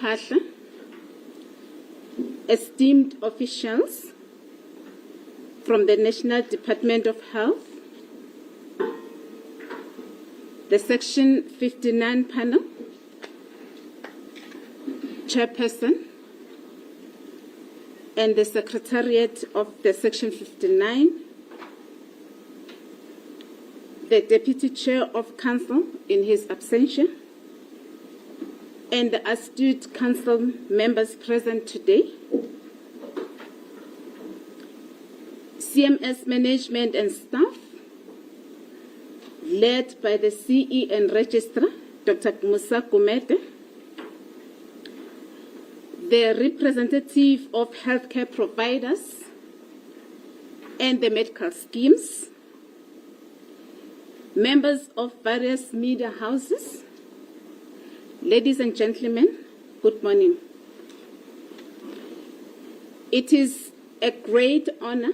Mpahla, esteemed officials from the National Department of Health, the Section 59 panel, Chairperson, and the Secretariat of the Section 59, the Deputy Chair of Council in his absentia, and the astute Council members present today, CMS management and staff, led by the CE and Registrar, Dr. Musa Kumete, the representative of healthcare providers and the medical schemes, members of various media houses, ladies and gentlemen, good morning. It is a great honor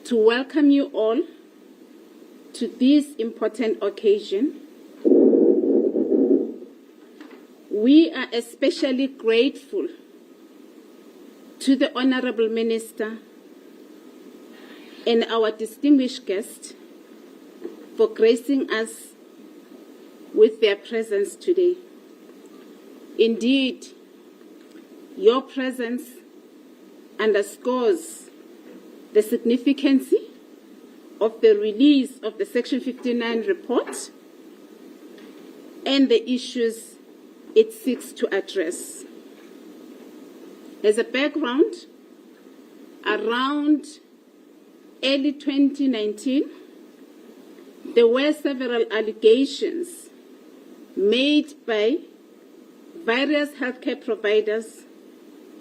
to welcome you all to this important occasion. We are especially grateful to the Honorable Minister and our distinguished guest for gracing us with their presence today. Indeed, your presence underscores the significance of the release of the Section 59 report and the issues it seeks to address. As a background, around early 2019, there were several allegations made by various healthcare providers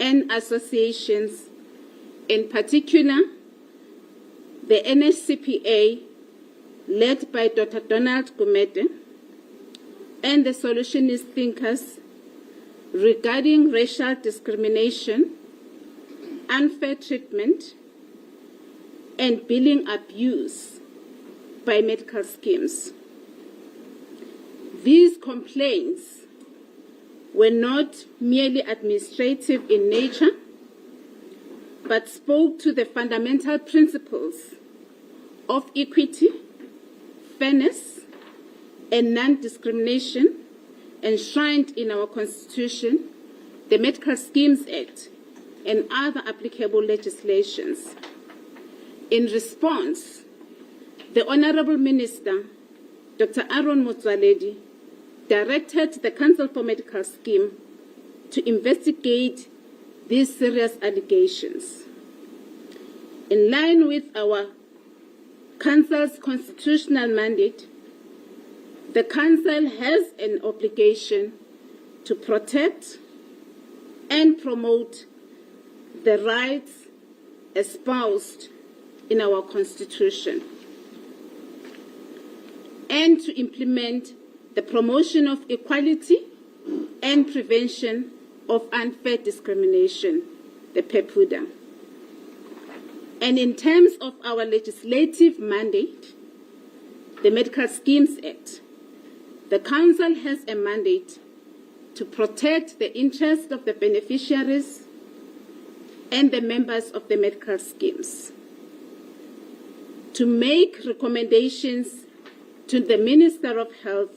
and associations, in particular the NHCPA, led by Dr. Donald Gumede, and the solutionist thinkers regarding racial discrimination, unfair treatment, and billing abuse by medical schemes. These complaints were not merely administrative in nature, but spoke to the fundamental principles of equity, fairness, and non-discrimination enshrined in our Constitution, the Medical Schemes Act, and other applicable legislations. In response, the Honorable Minister, Dr. Aaron Motsoaledi, directed the Council for Medical Scheme to investigate these serious allegations. In line with our Council's constitutional mandate, the Council has an obligation to protect and promote the rights espoused in our Constitution and to implement the promotion of equality and prevention of unfair discrimination, the PEPUDA. And in terms of our legislative mandate, the Medical Schemes Act, the Council has a mandate to protect the interests of the beneficiaries and the members of the medical schemes, to make recommendations to the Minister of Health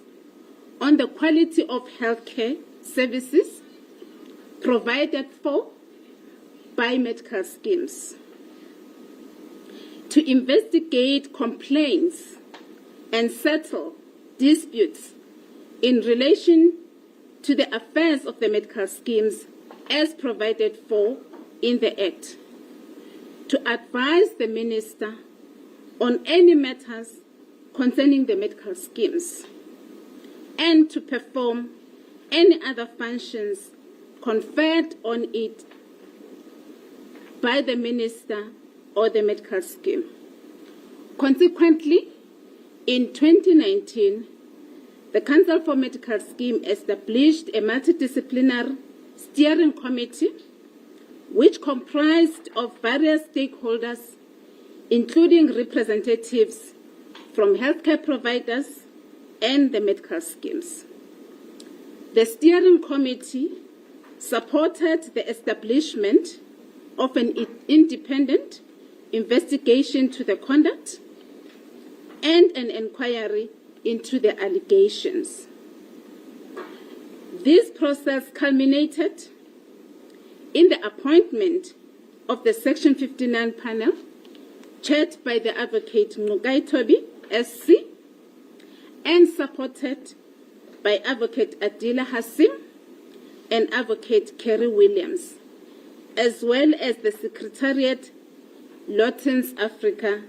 on the quality of healthcare services provided for by medical schemes, to investigate complaints and settle disputes in relation to the affairs of the medical schemes as provided for in the Act, to advise the Minister on any matters concerning the medical schemes, and to perform any other functions conferred on it by the Minister or the medical scheme. Consequently, in 2019, the Council for Medical Scheme established a multidisciplinary steering committee which comprised of various stakeholders, including representatives from healthcare providers and the medical schemes. The steering committee supported the establishment of an independent investigation to the conduct and an inquiry into the allegations. This process culminated in the appointment of the Section 59 panel, chaired by the Advocate Mugai Tobi, SC, and supported by Advocate Adila Hassim and Advocate Kerry Williams, as well as the Secretariat Lawtons Africa,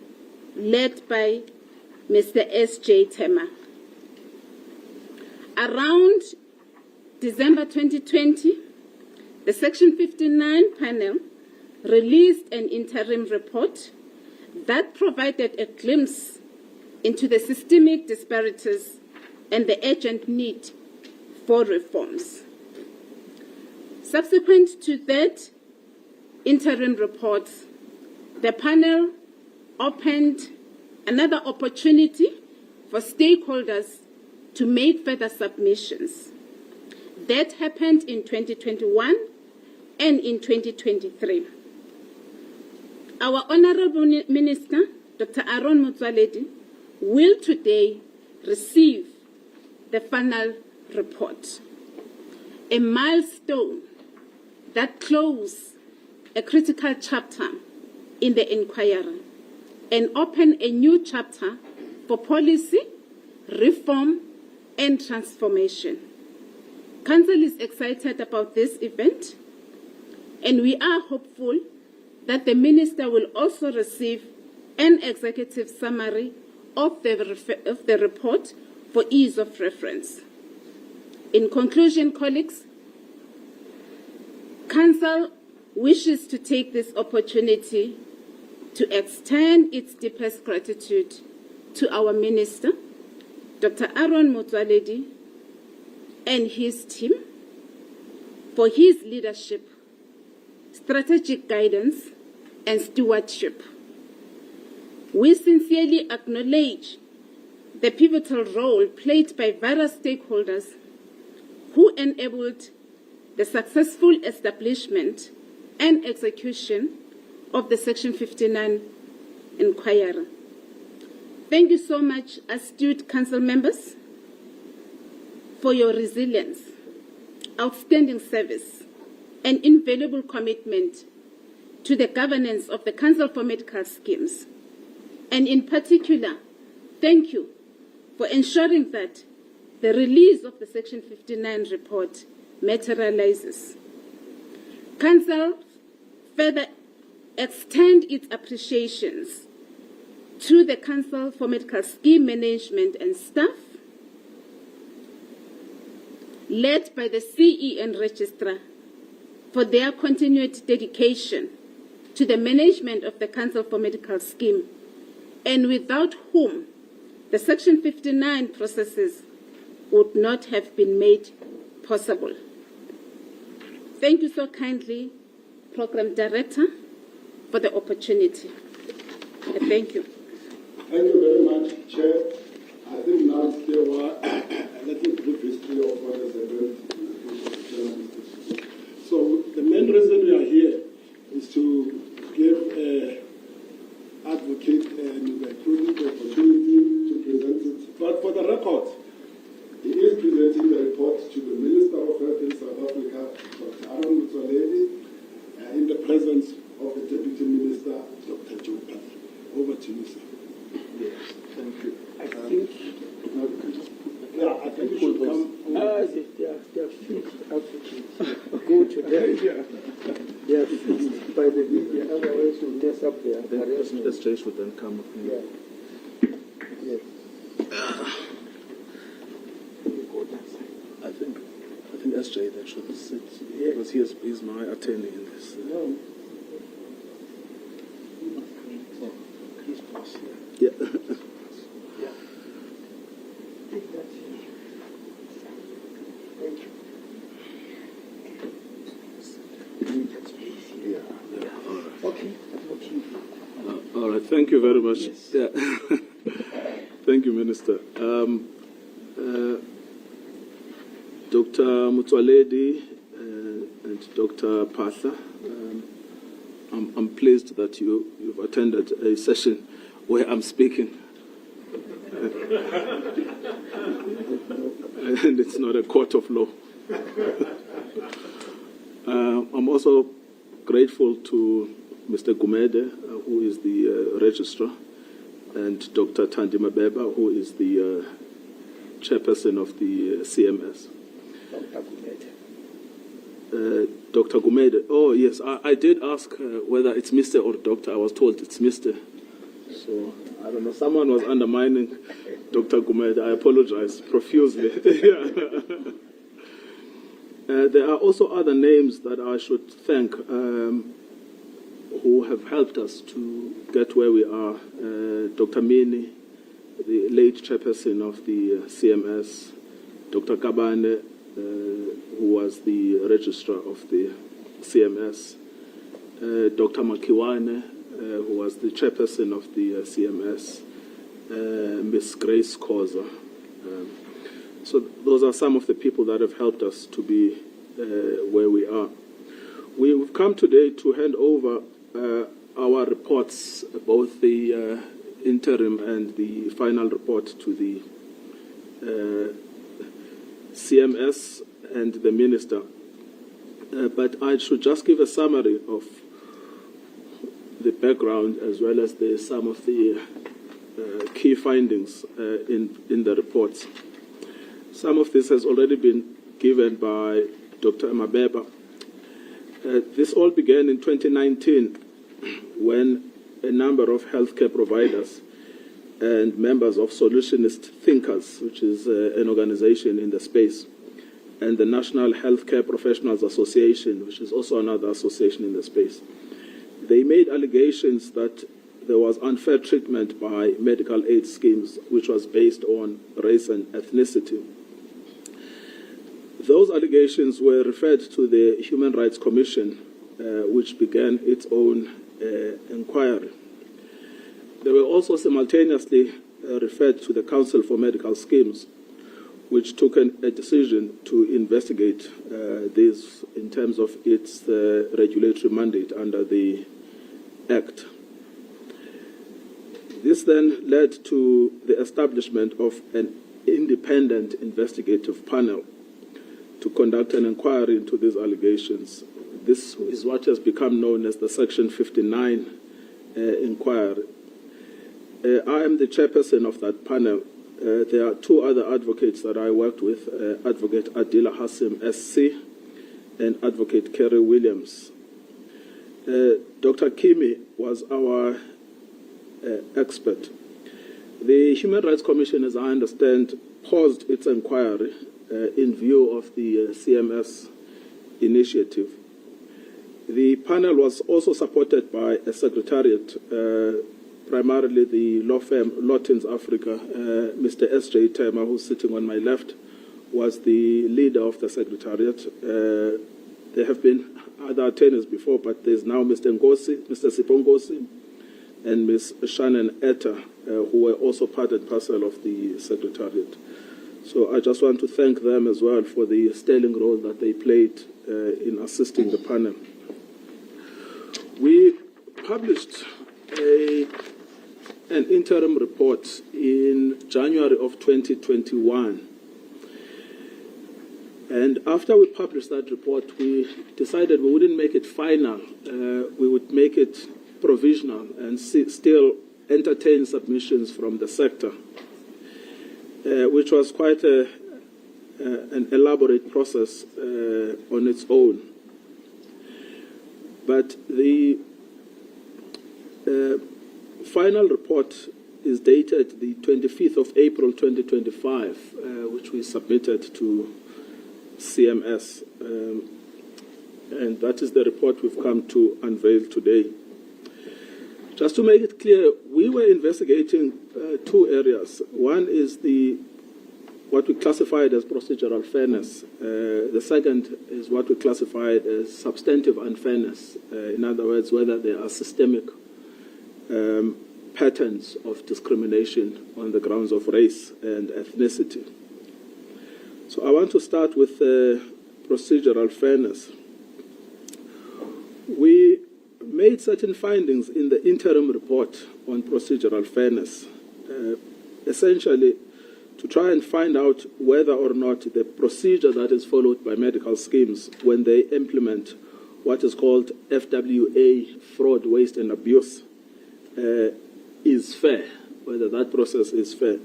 led by Mr. S.J. Tema. Around December 2020, the Section 59 panel released an interim report that provided a glimpse into the systemic disparities and the urgent need for reforms. Subsequent to that interim report, the panel opened another opportunity for stakeholders to make further submissions. That happened in 2021 and in 2023. Our Honorable Minister, Dr. Aaron Motsoaledi, will today receive the final report, a milestone that closes a critical chapter in the inquiry and open a new chapter for policy, reform, and transformation. Council is excited about this event, and we are hopeful that the Minister will also receive an executive summary of the report for ease of reference. In conclusion, colleagues, Council wishes to take this opportunity to extend its deepest gratitude to our Minister, Dr. Aaron Motsoaledi, and his team for his leadership, strategic guidance, and stewardship. We sincerely acknowledge the pivotal role played by various stakeholders who enabled the successful establishment and execution of the Section 59 inquiry. Thank you so much, astute Council members, for your resilience, outstanding service, and invaluable commitment to the governance of the Council for Medical Schemes. And in particular, thank you for ensuring that the release of the Section 59 report materializes. Council further extend its appreciations to the Council for Medical Scheme Management and staff, led by the CE and Registrar, for their continued dedication to the management of the Council for Medical Scheme, and without whom the Section 59 processes would not have been made possible. Thank you so kindly, Program Director, for the opportunity. Thank you. Thank you very much, Chair. I think now it's clear why let me brief history of what has happened. So the main reason we are here is to give advocate and the student the opportunity to present it. But for the record, he is presenting the report to the Minister of Health in South Africa, Dr. Aaron Motsoaledi, in the presence of the Deputy Minister, Dr. Joe Pell. Over to you, sir. Yes, thank you. I think we can just put the I think you should come. they are fixed advocates. Go to them. They are fixed by the media, otherwise you'll mess up their careers. The stage would then come. Yeah. Yes. I think SJ that should sit, Yeah. because he's my attorney in this. No. He's boss here. Yeah. Yeah. Take that. Thank you. Yeah. All right. Okay. All right. Thank you very much. Yes. Yeah. Thank you, Minister. Dr. Dr. Mutwaledi and Dr. Patha, I'm pleased that you've attended a session where I'm speaking. And it's not a court of law. I'm also grateful to Mr. Gumede, who is the registrar, and Dr. Thandi Mabeba, who is the chairperson of the CMS. Dr. Gumede. Oh, yes, I did ask whether it's Mr. or Doctor. I was told it's Mr. So, I don't know, someone was undermining Dr. Gumede. I apologize profusely. There are also other names that I should thank who have helped us to get where we are. Dr. Mini, the late chairperson of the CMS, Dr. Kabane, who was the registrar of the CMS, Dr. Makiwane, who was the chairperson of the CMS, Ms. Grace Koza. So those are some of the people that have helped us to be where we are. We've come today to hand over our reports, both the interim and the final report, to the CMS and the Minister. But I should just give a summary of the background as well as some of the key findings in the reports. Some of this has already been given by Dr. Mabeba. This all began in 2019 when a number of healthcare providers and members of Solutionist Thinkers, which is an organization in the space, and the National Healthcare Professionals Association, which is also another association in the space, they made allegations that there was unfair treatment by medical aid schemes, which was based on race and ethnicity. Those allegations were referred to the Human Rights Commission, which began its own inquiry. They were also simultaneously referred to the Council for Medical Schemes, which took a decision to investigate this in terms of its regulatory mandate under the Act. This then led to the establishment of an independent investigative panel to conduct an inquiry into these allegations. This is what has become known as the Section 59 inquiry. I am the chairperson of that panel. There are two other advocates that I worked with, Advocate Adila Hassim, SC, and Advocate Kerry Williams. Dr. Kimi was our expert. The Human Rights Commission, as I understand, paused its inquiry in view of the CMS initiative. The panel was also supported by a secretariat, primarily the law firm Lawtons Africa. Mr. S.J. Tema, who's sitting on my left, was the leader of the secretariat. There have been other attorneys before, but there's now Mr. Sipho Ngosi, and Ms. Shannon Etta, who were also part and parcel of the secretariat. So I just want to thank them as well for the sterling role that they played in assisting the panel. We published an interim report in January of 2021. And after we published that report, we decided we wouldn't make it final. We would make it provisional and still entertain submissions from the sector, which was quite an elaborate process on its own. But the final report is dated the 25th of April 2025, which we submitted to CMS. And that is the report we've come to unveil today. Just to make it clear, we were investigating two areas. One is what we classified as procedural fairness. The second is what we classified as substantive unfairness. In other words, whether there are systemic patterns of discrimination on the grounds of race and ethnicity. So I want to start with procedural fairness. We made certain findings in the interim report on procedural fairness, essentially to try and find out whether or not the procedure that is followed by medical schemes when they implement what is called FWA, fraud, waste and abuse, is fair, whether that process is fair.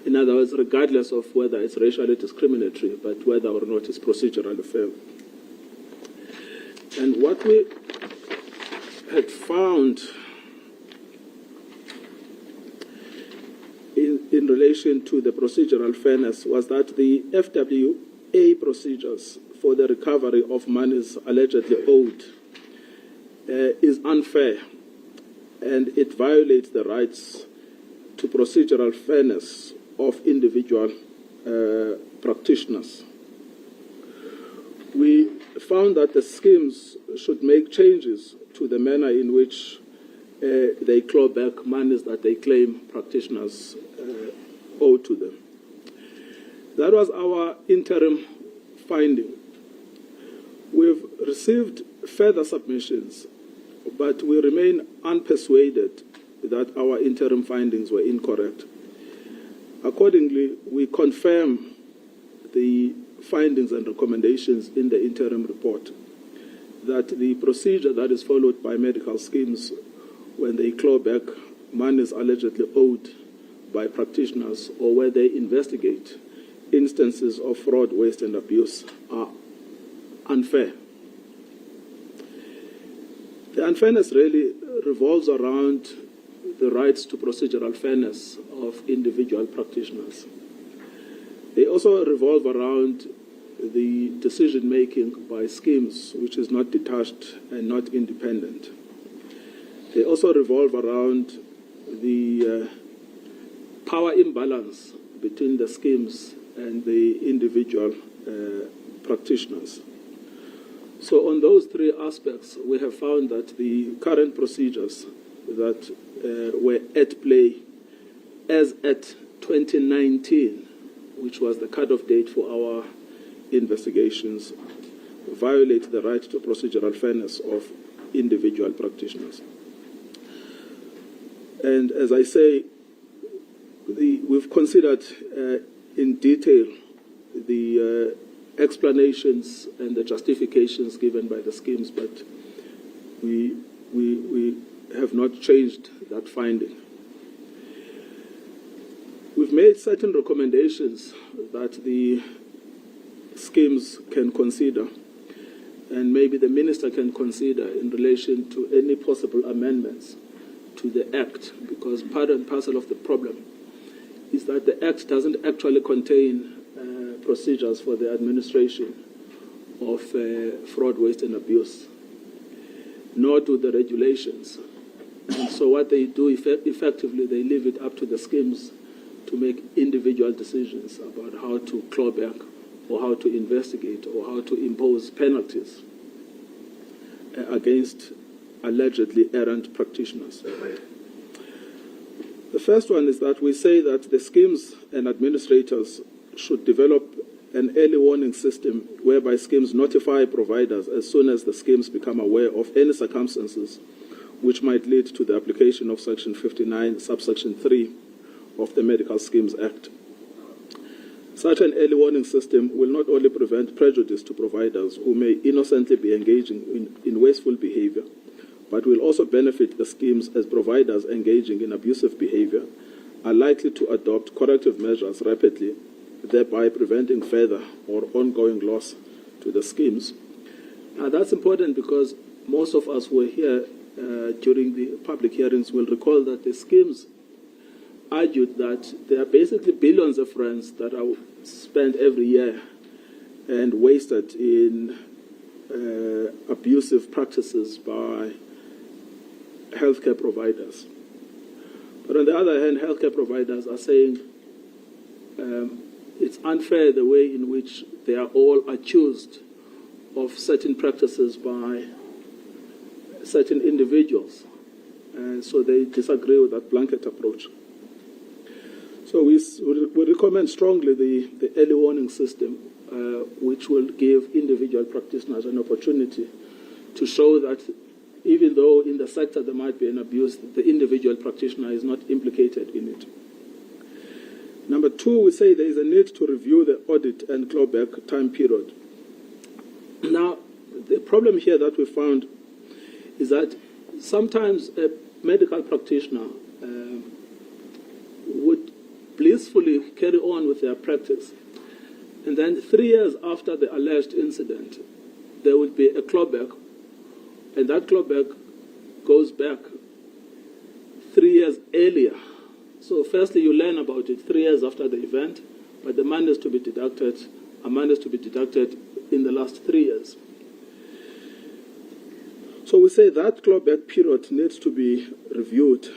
In other words, regardless of whether it's racially discriminatory, but whether or not it's procedurally fair. And what we had found in relation to the procedural fairness was that the FWA procedures for the recovery of monies allegedly owed is unfair, and it violates the rights to procedural fairness of individual practitioners. We found that the schemes should make changes to the manner in which they claw back monies that they claim practitioners owe to them. That was our interim finding. We've received further submissions, but we remain unpersuaded that our interim findings were incorrect. Accordingly, we confirm the findings and recommendations in the interim report that the procedure that is followed by medical schemes when they claw back monies allegedly owed by practitioners or where they investigate instances of fraud, waste and abuse are unfair. The unfairness really revolves around the rights to procedural fairness of individual practitioners. They also revolve around the decision-making by schemes, which is not detached and not independent. They also revolve around the power imbalance between the schemes and the individual practitioners. So on those three aspects, we have found that the current procedures that were at play as at 2019, which was the cutoff date for our investigations, violate the right to procedural fairness of individual practitioners. And as I say, we've considered in detail the explanations and the justifications given by the schemes, but we have not changed that finding. We've made certain recommendations that the schemes can consider, and maybe the minister can consider in relation to any possible amendments to the Act, because part and parcel of the problem is that the Act doesn't actually contain procedures for the administration of fraud, waste and abuse, nor do the regulations. And so what they do effectively, they leave it up to the schemes to make individual decisions about how to claw back or how to investigate or how to impose penalties against allegedly errant practitioners. The first one is that we say that the schemes and administrators should develop an early warning system whereby schemes notify providers as soon as the schemes become aware of any circumstances which might lead to the application of Section 59, subsection 3 of the Medical Schemes Act. Such an early warning system will not only prevent prejudice to providers who may innocently be engaging in wasteful behavior, but will also benefit the schemes as providers engaging in abusive behavior are likely to adopt corrective measures rapidly, thereby preventing further or ongoing loss to the schemes. Now that's important because most of us were here during the public hearings will recall that the schemes argued that there are basically billions of rands that are spent every year and wasted in abusive practices by healthcare providers. But on the other hand, healthcare providers are saying it's unfair the way in which they are all accused of certain practices by certain individuals. And so they disagree with that blanket approach. So we recommend strongly the early warning system, which will give individual practitioners an opportunity to show that even though in the sector there might be an abuse, the individual practitioner is not implicated in it. Number two, we say there is a need to review the audit and clawback time period. Now, the problem here that we found is that sometimes a medical practitioner would blissfully carry on with their practice, and then 3 years after the alleged incident, there would be a clawback, and that clawback goes back 3 years earlier. So firstly, you learn about it 3 years after the event, but the money is to be deducted, amount is to be deducted in the last 3 years. So we say that clawback period needs to be reviewed.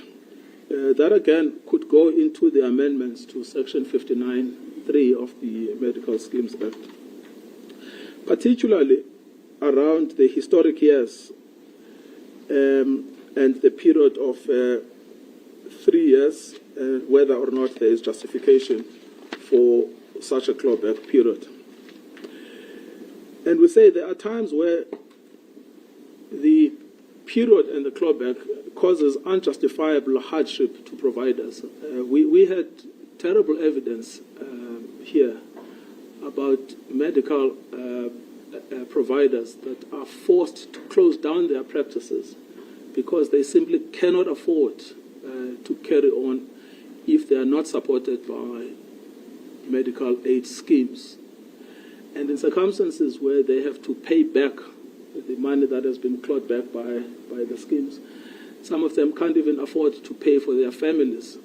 That again could go into the amendments to Section 59(3) of the Medical Schemes Act, particularly around the historic years and the period of 3 years, whether or not there is justification for such a clawback period. And we say there are times where the period and the clawback causes unjustifiable hardship to providers. We had terrible evidence here about medical providers that are forced to close down their practices because they simply cannot afford to carry on if they are not supported by medical aid schemes. And in circumstances where they have to pay back the money that has been clawed back by the schemes, some of them can't even afford to pay for their families.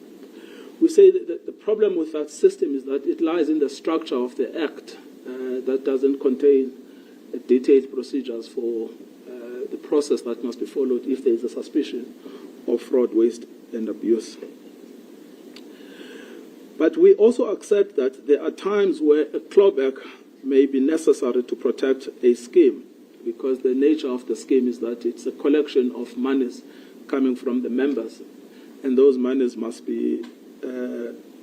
We say that the problem with that system is that it lies in the structure of the Act that doesn't contain detailed procedures for the process that must be followed if there is a suspicion of fraud, waste, and abuse. But we also accept that there are times where a clawback may be necessary to protect a scheme, because the nature of the scheme is that it's a collection of monies coming from the members, and those monies must be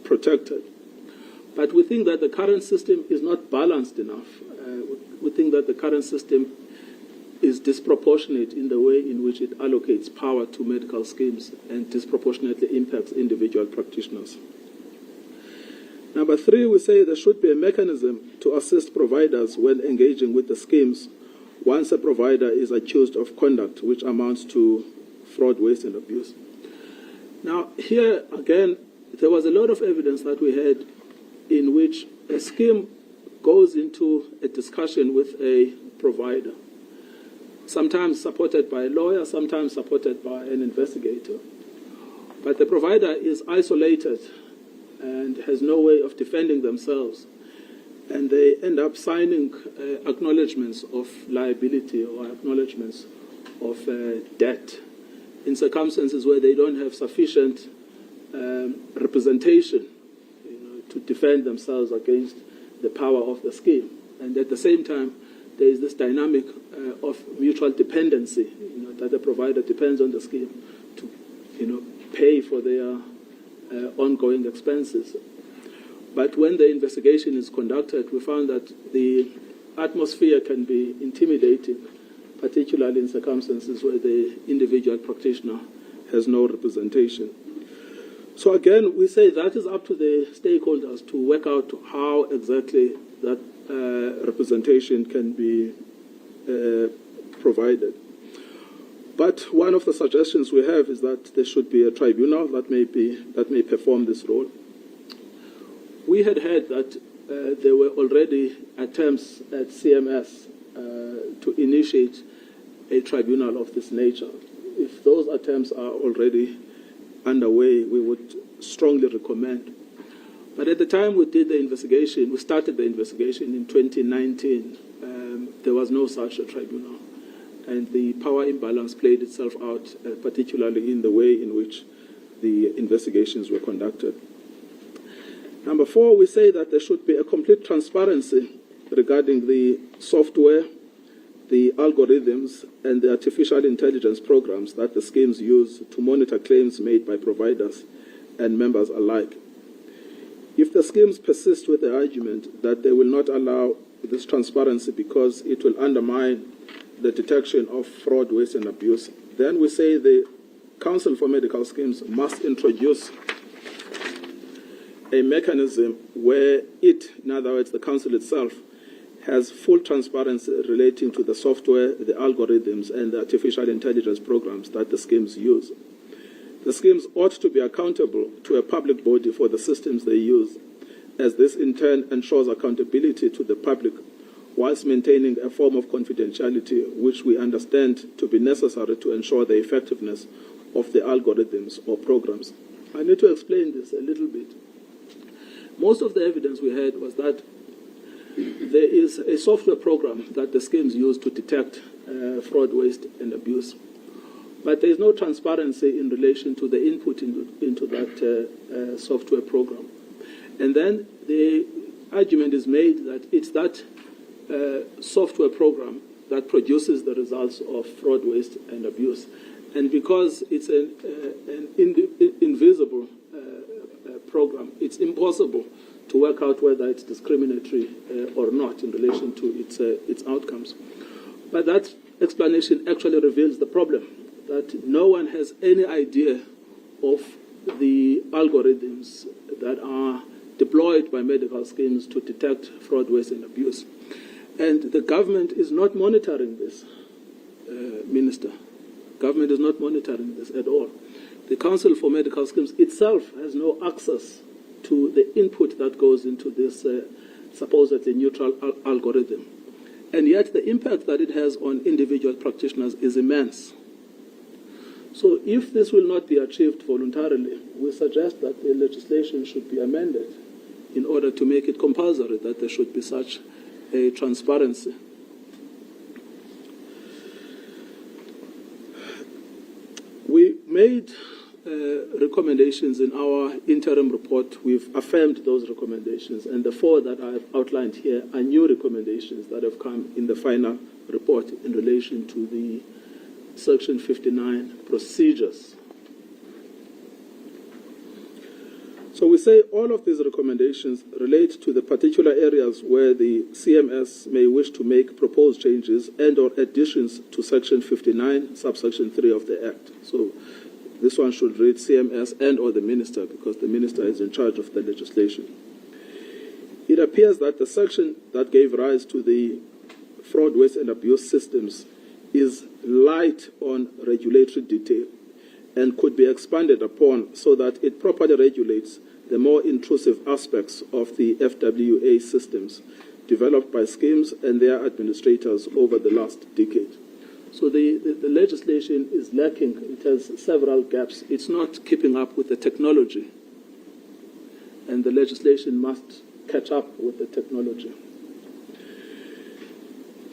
protected. But we think that the current system is not balanced enough. We think that the current system is disproportionate in the way in which it allocates power to medical schemes and disproportionately impacts individual practitioners. Number three, we say there should be a mechanism to assist providers when engaging with the schemes once a provider is accused of conduct which amounts to fraud, waste, and abuse. Now, here again, there was a lot of evidence that we had in which a scheme goes into a discussion with a provider, sometimes supported by a lawyer, sometimes supported by an investigator. But the provider is isolated and has no way of defending themselves, and they end up signing acknowledgements of liability or acknowledgements of debt in circumstances where they don't have sufficient representation to defend themselves against the power of the scheme. And at the same time, there is this dynamic of mutual dependency, that the provider depends on the scheme to pay for their ongoing expenses. But when the investigation is conducted, we found that the atmosphere can be intimidating, particularly in circumstances where the individual practitioner has no representation. So again, we say that is up to the stakeholders to work out how exactly that representation can be provided. But one of the suggestions we have is that there should be a tribunal that may perform this role. We had heard that there were already attempts at CMS to initiate a tribunal of this nature. If those attempts are already underway, we would strongly recommend. But at the time we did the investigation, we started the investigation in 2019, there was no such a tribunal. And the power imbalance played itself out, particularly in the way in which the investigations were conducted. Number four, we say that there should be a complete transparency regarding the software, the algorithms, and the artificial intelligence programs that the schemes use to monitor claims made by providers and members alike. If the schemes persist with the argument that they will not allow this transparency because it will undermine the detection of fraud, waste, and abuse, then we say the Council for Medical Schemes must introduce a mechanism where it, in other words, the Council itself, has full transparency relating to the software, the algorithms, and the artificial intelligence programs that the schemes use. The schemes ought to be accountable to a public body for the systems they use, as this in turn ensures accountability to the public whilst maintaining a form of confidentiality which we understand to be necessary to ensure the effectiveness of the algorithms or programs. I need to explain this a little bit. Most of the evidence we had was that there is a software program that the schemes use to detect fraud, waste, and abuse. But there is no transparency in relation to the input into that software program. And then the argument is made that it's that software program that produces the results of fraud, waste, and abuse. And because it's an invisible program, it's impossible to work out whether it's discriminatory or not in relation to its outcomes. But that explanation actually reveals the problem, that no one has any idea of the algorithms that are deployed by medical schemes to detect fraud, waste, and abuse. And the government is not monitoring this, Minister. Government is not monitoring this at all. The Council for Medical Schemes itself has no access to the input that goes into this supposedly neutral algorithm. And yet the impact that it has on individual practitioners is immense. So if this will not be achieved voluntarily, we suggest that the legislation should be amended in order to make it compulsory that there should be such a transparency. We made recommendations in our interim report. We've affirmed those recommendations, and the 4 that I've outlined here are new recommendations that have come in the final report in relation to the Section 59 procedures. So we say all of these recommendations relate to the particular areas where the CMS may wish to make proposed changes and or additions to Section 59, subsection 3 of the Act. So this one should read CMS and or the Minister, because the Minister is in charge of the legislation. It appears that the section that gave rise to the fraud, waste, and abuse systems is light on regulatory detail and could be expanded upon so that it properly regulates the more intrusive aspects of the FWA systems developed by schemes and their administrators over the last decade. So the legislation is lacking. It has several gaps. It's not keeping up with the technology, and the legislation must catch up with the technology.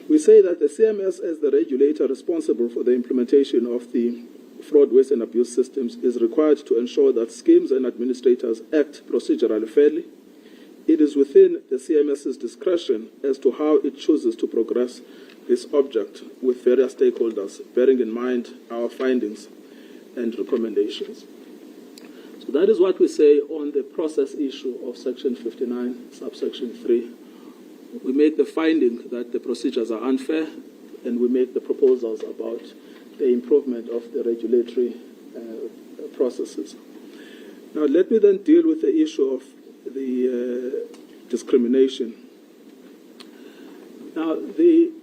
We say that the CMS, as the regulator responsible for the implementation of the fraud, waste, and abuse systems, is required to ensure that schemes and administrators act procedurally fairly. It is within the CMS's discretion as to how it chooses to progress this object with various stakeholders, bearing in mind our findings and recommendations. So that is what we say on the process issue of Section 59, subsection 3. We make the finding that the procedures are unfair, and we make the proposals about the improvement of the regulatory processes. Now, let me then deal with the issue of the discrimination. Now, the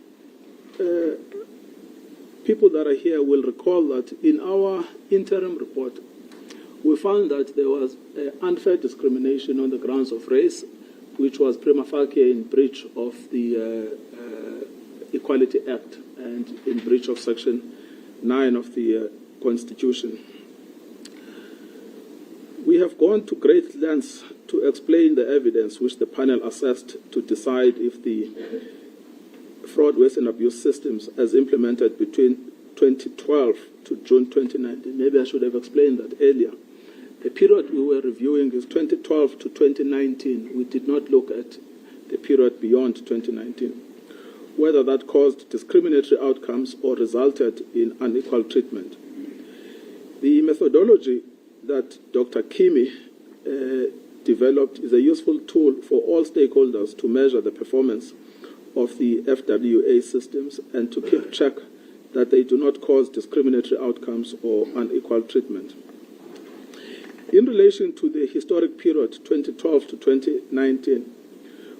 people that are here will recall that in our interim report, we found that there was unfair discrimination on the grounds of race, which was prima facie in breach of the Equality Act and in breach of Section 9 of the Constitution. We have gone to great lengths to explain the evidence which the panel assessed to decide if the fraud, waste, and abuse systems as implemented between 2012 to June 2019. Maybe I should have explained that earlier. The period we were reviewing is 2012 to 2019. We did not look at the period beyond 2019, whether that caused discriminatory outcomes or resulted in unequal treatment. The methodology that Dr. Kimi developed is a useful tool for all stakeholders to measure the performance of the FWA systems and to keep track that they do not cause discriminatory outcomes or unequal treatment. In relation to the historic period 2012 to 2019,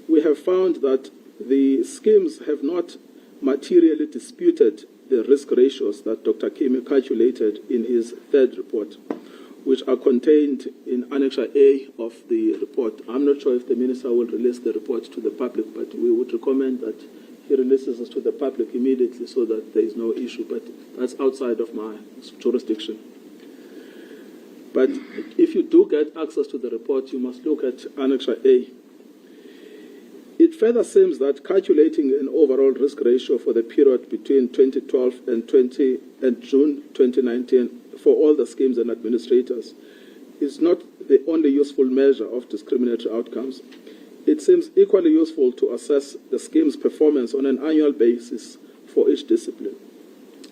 we have found that the schemes have not materially disputed the risk ratios that Dr. Kimi calculated in his third report, which are contained in Annex A of the report. I'm not sure if the Minister will release the report to the public, but we would recommend that he releases it to the public immediately so that there is no issue, but that's outside of my jurisdiction. But if you do get access to the report, you must look at Annex A. It further seems that calculating an overall risk ratio for the period between 2012 and June 2019 for all the schemes and administrators is not the only useful measure of discriminatory outcomes. It seems equally useful to assess the scheme's performance on an annual basis for each discipline.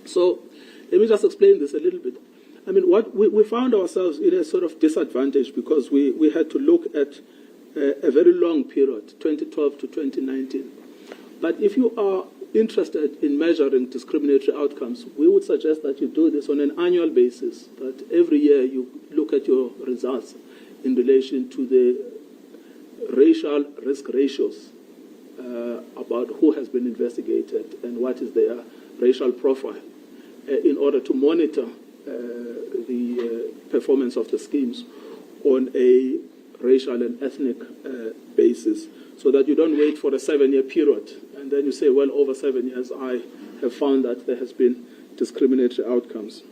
So let me just explain this a little bit. I mean, what we found ourselves in a sort of disadvantage because we had to look at a very long period, 2012 to 2019. But if you are interested in measuring discriminatory outcomes, we would suggest that you do this on an annual basis, that every year you look at your results in relation to the racial risk ratios about who has been investigated and what is their racial profile in order to monitor the performance of the schemes on a racial and ethnic basis, so that you don't wait for a 7-year period and then you say, well, over 7 years I have found that there has been discriminatory outcomes.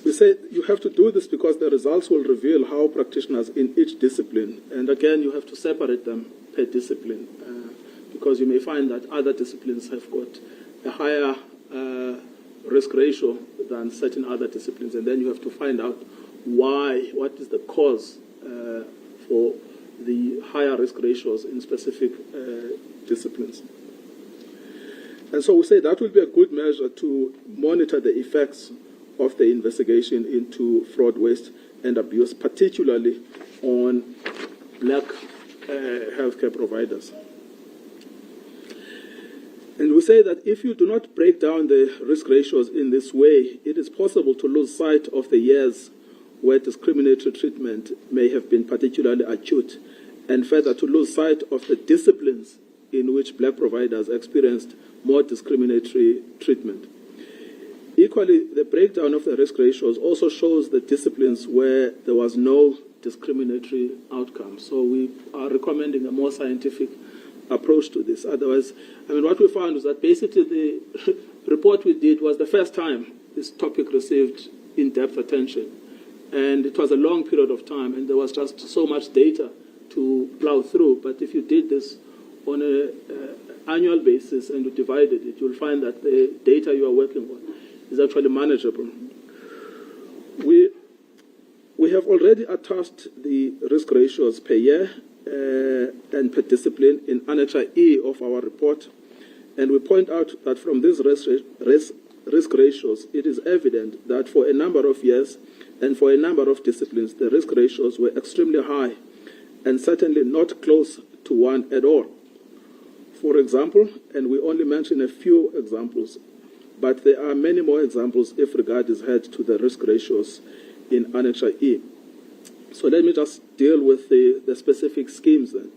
We say you have to do this because the results will reveal how practitioners in each discipline, and again you have to separate them per discipline because you may find that other disciplines have got a higher risk ratio than certain other disciplines, and then you have to find out why, what is the cause for the higher risk ratios in specific disciplines. And so we say that will be a good measure to monitor the effects of the investigation into fraud, waste, and abuse, particularly on black healthcare providers. And we say that if you do not break down the risk ratios in this way, it is possible to lose sight of the years where discriminatory treatment may have been particularly acute, and further to lose sight of the disciplines in which black providers experienced more discriminatory treatment. Equally, the breakdown of the risk ratios also shows the disciplines where there was no discriminatory outcome. So we are recommending a more scientific approach to this. Otherwise, I mean, what we found is that basically the report we did was the first time this topic received in-depth attention. And it was a long period of time, and there was just so much data to plow through. But if you did this on an annual basis and you divided it, you'll find that the data you are working on is actually manageable. We have already attached the risk ratios per year and per discipline in Annex E of our report, and we point out that from these risk ratios, it is evident that for a number of years and for a number of disciplines, the risk ratios were extremely high and certainly not close to 1 at all. For example, and we only mention a few examples, but there are many more examples if regard is had to the risk ratios in Annex E. So let me just deal with the specific schemes then.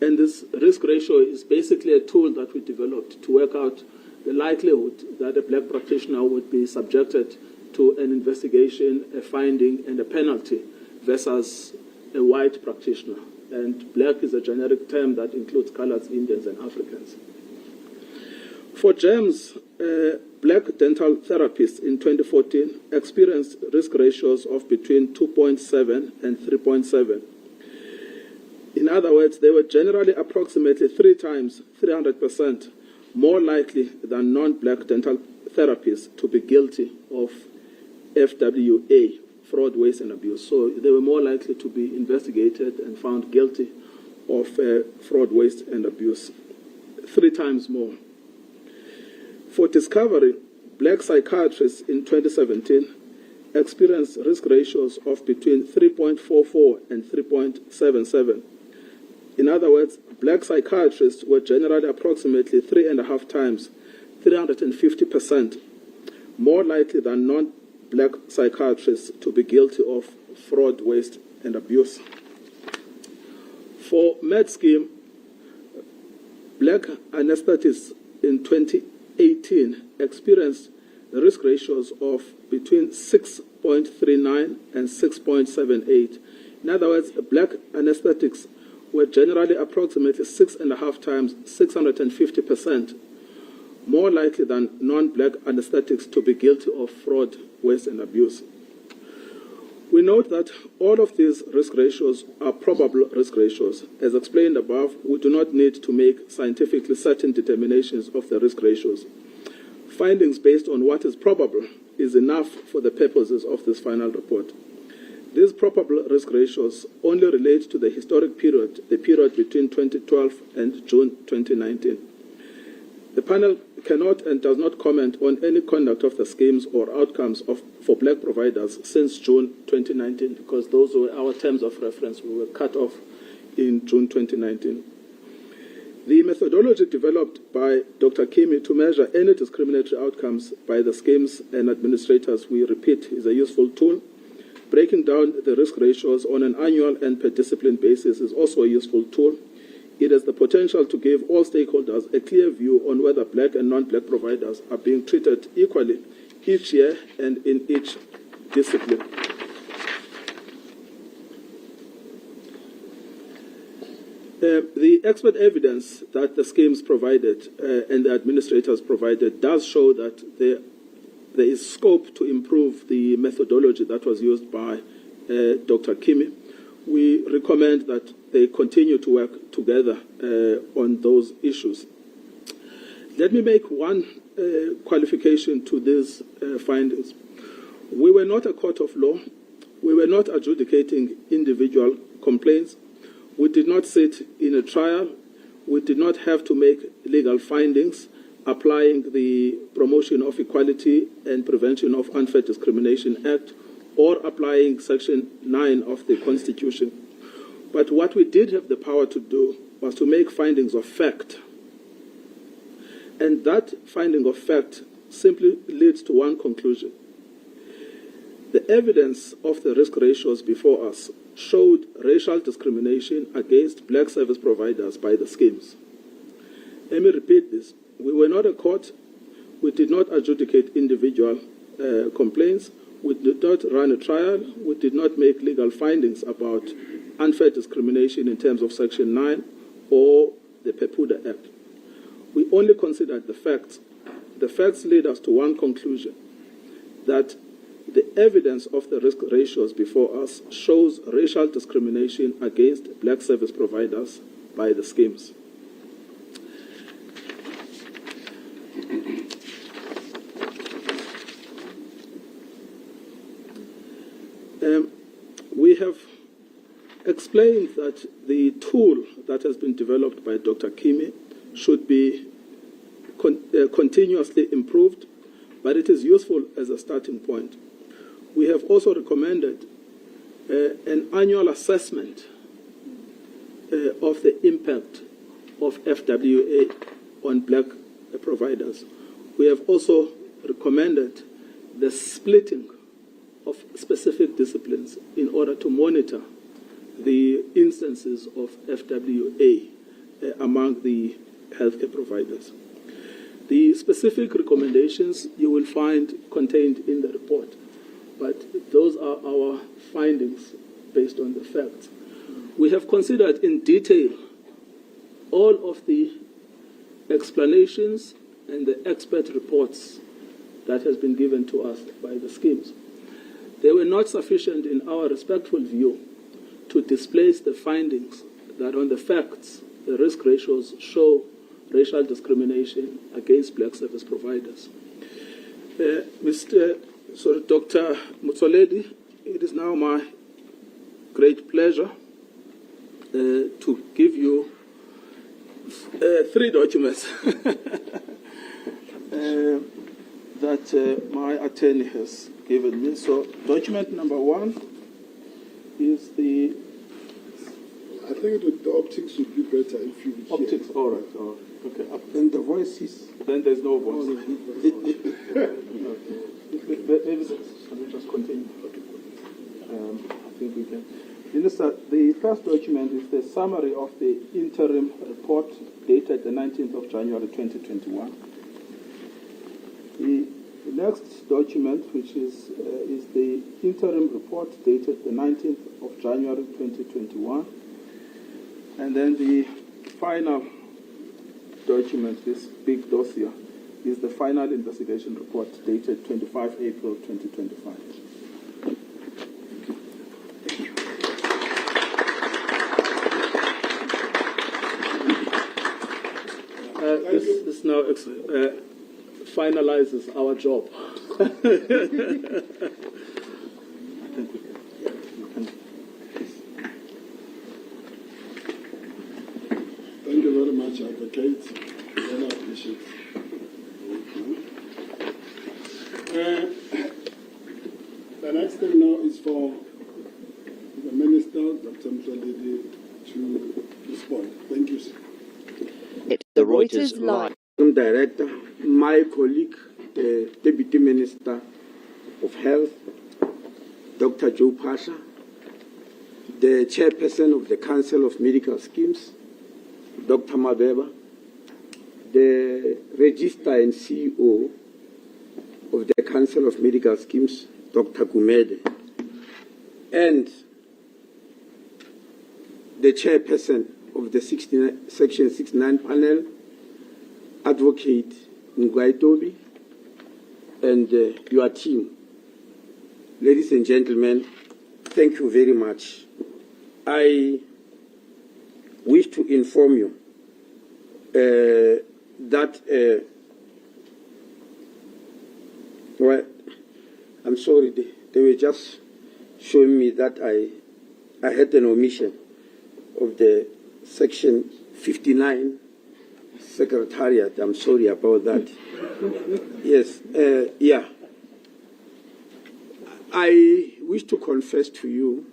And this risk ratio is basically a tool that we developed to work out the likelihood that a black practitioner would be subjected to an investigation, a finding, and a penalty versus a white practitioner. And black is a generic term that includes coloreds, Indians, and Africans. For GEMS, black dental therapists in 2014 experienced risk ratios of between 2.7 and 3.7. In other words, they were generally approximately 3 times, 300%, more likely than non-black dental therapists to be guilty of FWA, fraud, waste, and abuse. So they were more likely to be investigated and found guilty of fraud, waste, and abuse, 3 times more. For discovery, black psychiatrists in 2017 experienced risk ratios of between 3.44 and 3.77. In other words, black psychiatrists were generally approximately 3.5 times, 350%, more likely than non-black psychiatrists to be guilty of fraud, waste, and abuse. For med scheme, black anesthetists in 2018 experienced risk ratios of between 6.39 and 6.78. In other words, black anesthetics were generally approximately 6.5 times, 650%, more likely than non-black anesthetics to be guilty of fraud, waste, and abuse. We note that all of these risk ratios are probable risk ratios. As explained above, we do not need to make scientifically certain determinations of the risk ratios. Findings based on what is probable is enough for the purposes of this final report. These probable risk ratios only relate to the historic period, the period between 2012 and June 2019. The panel cannot and does not comment on any conduct of the schemes or outcomes for black providers since June 2019, because those were our terms of reference. We were cut off in June 2019. The methodology developed by Dr. Kimi to measure any discriminatory outcomes by the schemes and administrators, we repeat, is a useful tool. Breaking down the risk ratios on an annual and per discipline basis is also a useful tool. It has the potential to give all stakeholders a clear view on whether black and non-black providers are being treated equally each year and in each discipline. The expert evidence that the schemes provided and the administrators provided does show that there is scope to improve the methodology that was used by Dr. Kimi. We recommend that they continue to work together on those issues. Let me make one qualification to these findings. We were not a court of law. We were not adjudicating individual complaints. We did not sit in a trial. We did not have to make legal findings applying the Promotion of Equality and Prevention of Unfair Discrimination Act or applying Section 9 of the Constitution. But what we did have the power to do was to make findings of fact. And that finding of fact simply leads to one conclusion. The evidence of the risk ratios before us showed racial discrimination against black service providers by the schemes. Let me repeat this. We were not a court. We did not adjudicate individual complaints. We did not run a trial. We did not make legal findings about unfair discrimination in terms of Section 9 or the PEPUDA Act. We only considered the facts. The facts lead us to one conclusion, that the evidence of the risk ratios before us shows racial discrimination against black service providers by the schemes. We have explained that the tool that has been developed by Dr. Kimi should be continuously improved, but it is useful as a starting point. We have also recommended an annual assessment of the impact of FWA on black providers. We have also recommended the splitting of specific disciplines in order to monitor the instances of FWA among the healthcare providers. The specific recommendations you will find contained in the report, but those are our findings based on the facts. We have considered in detail all of the explanations and the expert reports that has been given to us by the schemes. They were not sufficient in our respectful view to displace the findings that on the facts, the risk ratios show racial discrimination against black service providers. Dr. Motsoaledi, it is now my great pleasure to give you 3 documents that my attorney has given me. So document number 1 is the I think the optics would be better if you would hear. optics. All right. Okay. And the voice is... Then there's no voice. Oh, Maybe shall we just continue? I think we can. Minister, the first document is the summary of the interim report dated the 19th of January 2021. The next document, which is the interim report dated the 19th of January 2021. And then the final document, this big dossier, is the final investigation report dated 25 April 2025. This now finalizes our job. I think we can. Thank you very much, Advocate. Well, I appreciate it. The next thing now is for the Minister, Dr. Mthaledi, to respond. Thank you, sir. The Reuters Live. Director, my colleague, the Deputy Minister of Health, Dr. Joe Pasha, the Chairperson of the Council of Medical Schemes, Dr. Mabeba, the Registrar and CEO of the Council of Medical Schemes, Dr. Gumede, and the Chairperson of the Section 69 panel, Advocate Ngwaitobi, and your team. Ladies and gentlemen, thank you very much. I wish to inform you that, well, I'm sorry, they were just showing me that I had an omission of the Section 59 Secretariat. I'm sorry about that. Yes, yeah. I wish to confess to you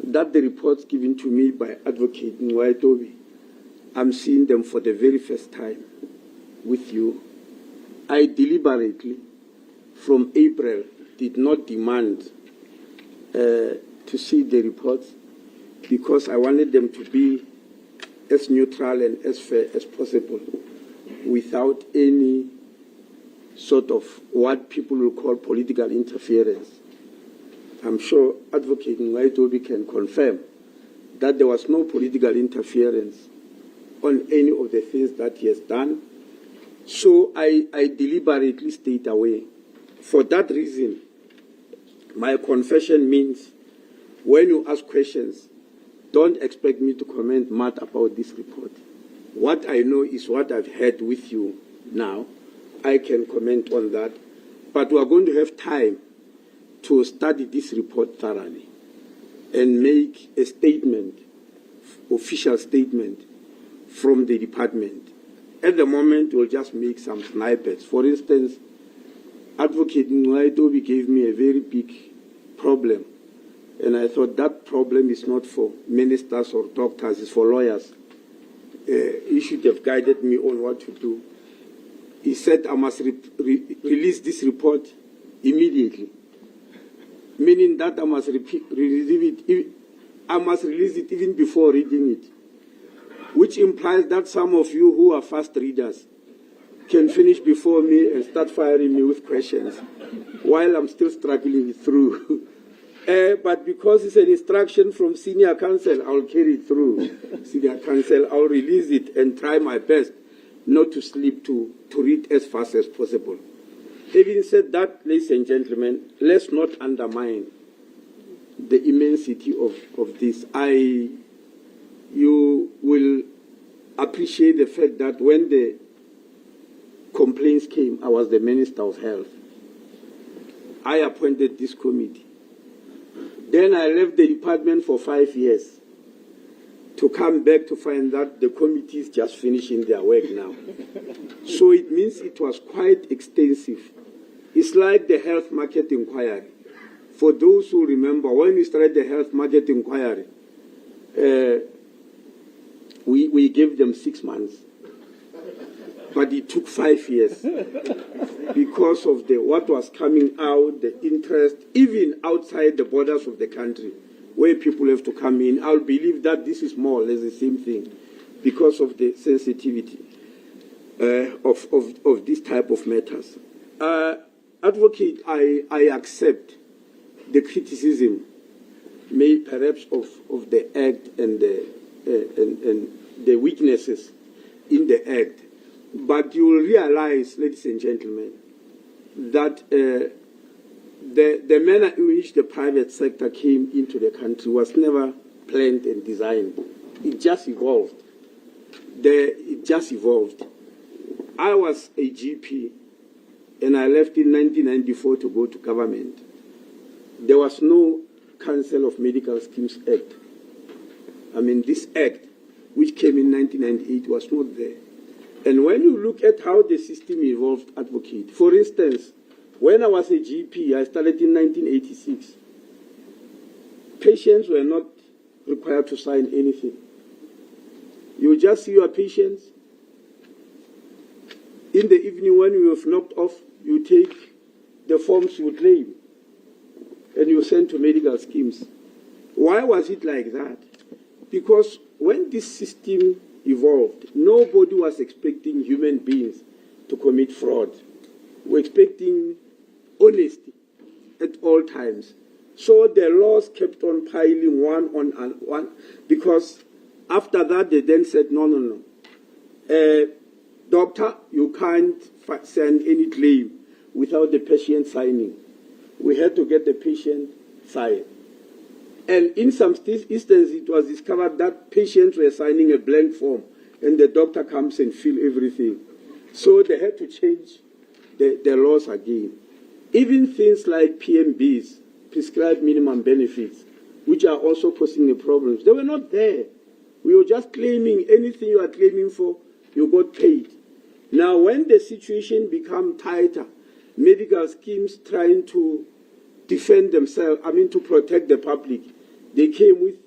that the reports given to me by Advocate Ngwaitobi, I'm seeing them for the very first time with you. I deliberately, from April, did not demand to see the reports because I wanted them to be as neutral and as fair as possible without any sort of what people will call political interference. I'm sure Advocate Ngwaitobi can confirm that there was no political interference on any of the things that he has done. So I deliberately stayed away. For that reason, my confession means when you ask questions, don't expect me to comment much about this report. What I know is what I've heard with you now. I can comment on that. But we are going to have time to study this report thoroughly and make a statement, official statement from the department. At the moment, we'll just make some snippets. For instance, Advocate Ngwaitobi gave me a very big problem. And I thought that problem is not for ministers or doctors, it's for lawyers. He should have guided me on what to do. He said I must release this report immediately, meaning that I must release it even before reading it, which implies that some of you who are fast readers can finish before me and start firing me with questions while I'm still struggling through. But because it's an instruction from senior counsel, I'll carry it through. Senior counsel, I'll release it and try my best not to sleep, to read as fast as possible. Having said that, ladies and gentlemen, let's not undermine the immensity of this. You will appreciate the fact that when the complaints came, I was the Minister of Health. I appointed this committee. Then I left the department for 5 years to come back to find that the committee is just finishing their work now. So it means it was quite extensive. It's like the health market inquiry. For those who remember, when we started the health market inquiry, we gave them 6 months. But it took 5 years because of what was coming out, the interest, even outside the borders of the country, where people have to come in. I'll believe that this is more or less the same thing because of the sensitivity of this type of matters. Advocate, I accept the criticism made perhaps of the Act and the weaknesses in the Act. But you will realize, ladies and gentlemen, that the manner in which the private sector came into the country was never planned and designed. It just evolved. It just evolved. I was a GP, and I left in 1994 to go to government. There was no Council of Medical Schemes Act. I mean, this Act, which came in 1998, was not there. And when you look at how the system evolved, Advocate, for instance, when I was a GP, I started in 1986. Patients were not required to sign anything. You just see your patients. In the evening, when you have knocked off, you take the forms you claim and you send to medical schemes. Why was it like that? Because when this system evolved, nobody was expecting human beings to commit fraud. We're expecting honesty at all times. So the laws kept on piling one on one, because after that they then said, no. Doctor, you can't send any claim without the patient signing. We had to get the patient signed. And in some instances, it was discovered that patients were signing a blank form, and the doctor comes and fills everything. So they had to change the laws again. Even things like PMBs, prescribed minimum benefits, which are also causing the problems, they were not there. We were just claiming anything you are claiming for, you got paid. Now, when the situation became tighter, medical schemes trying to defend themselves, to protect the public, they came with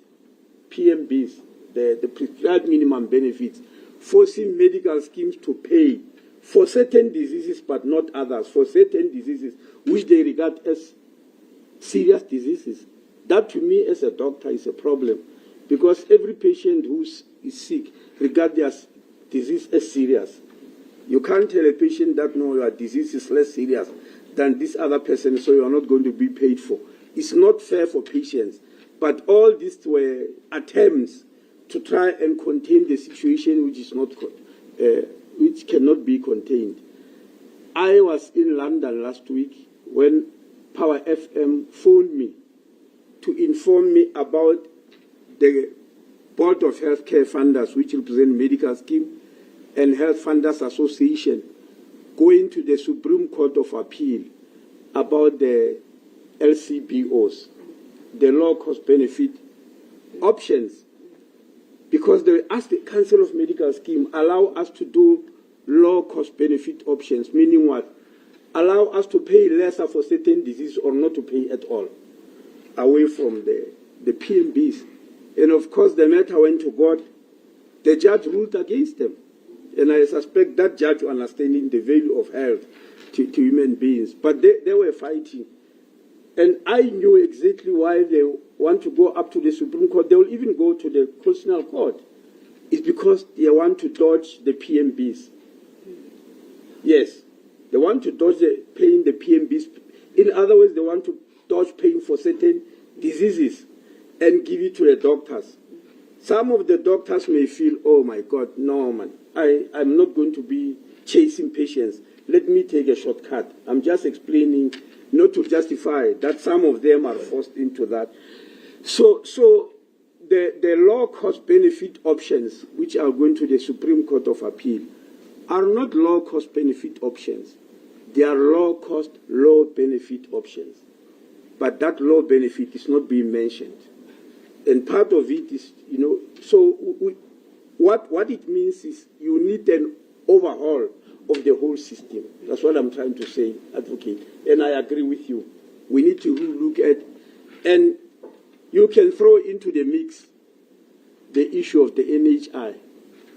PMBs, the prescribed minimum benefits, forcing medical schemes to pay for certain diseases but not others, for certain diseases which they regard as serious diseases. That, to me, as a doctor, is a problem, because every patient who is sick regards their disease as serious. You can't tell a patient that, no, your disease is less serious than this other person, so you are not going to be paid for. It's not fair for patients. But all these were attempts to try and contain the situation which cannot be contained. I was in London last week when Power FM phoned me to inform me about the Board of Healthcare Funders, which represent medical scheme, and Health Funders Association, going to the Supreme Court of Appeal about the LCBOs, the low cost benefit options, because they asked the Council of Medical Scheme, allow us to do low cost benefit options, meaning what? Allow us to pay lesser for certain diseases or not to pay at all, away from the PMBs. And of course, the matter went to God. The judge ruled against them. And I suspect that judge understanding the value of health to human beings. But they were fighting. And I knew exactly why they want to go up to the Supreme Court. They will even go to the Constitutional Court. It's because they want to dodge the PMBs. Yes, they want to dodge paying the PMBs. In other words, they want to dodge paying for certain diseases and give it to the doctors. Some of the doctors may feel, oh my God, no man, I'm not going to be chasing patients. Let me take a shortcut. I'm just explaining, not to justify that some of them are forced into that. So the low cost benefit options, which are going to the Supreme Court of Appeal, are not low cost benefit options. They are low cost, low benefit options. But that low benefit is not being mentioned. And part of it is, so what it means is you need an overhaul of the whole system. That's what I'm trying to say, Advocate. And I agree with you. We need to look at, and you can throw into the mix the issue of the NHI,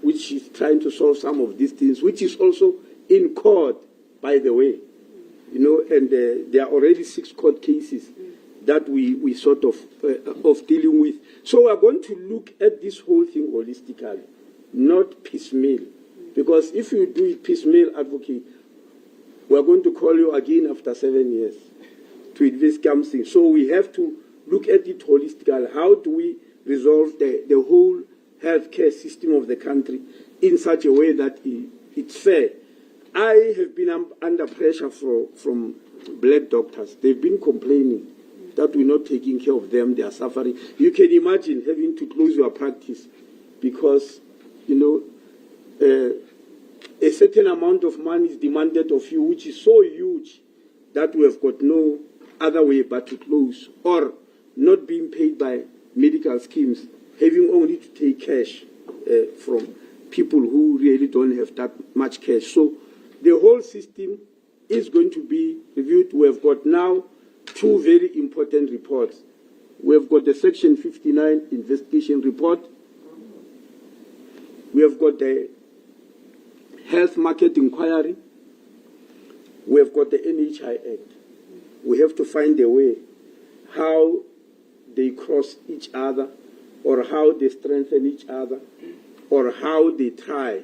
which is trying to solve some of these things, which is also in court, by the way. You know, and there are already 6 court cases that we sort of dealing with. So we're going to look at this whole thing holistically, not piecemeal. Because if you do it piecemeal, Advocate, we're going to call you again after 7 years to invest something. So we have to look at it holistically. How do we resolve the whole healthcare system of the country in such a way that it's fair? I have been under pressure from black doctors. They've been complaining that we're not taking care of them. They are suffering. You can imagine having to close your practice because, you know, a certain amount of money is demanded of you, which is so huge that we have got no other way but to close, or not being paid by medical schemes, having only to take cash from people who really don't have that much cash. So the whole system is going to be reviewed. We have got now 2 very important reports. We have got the Section 59 investigation report. We have got the Health Market Inquiry. We have got the NHI Act. We have to find a way how they cross each other, or how they strengthen each other, or how they try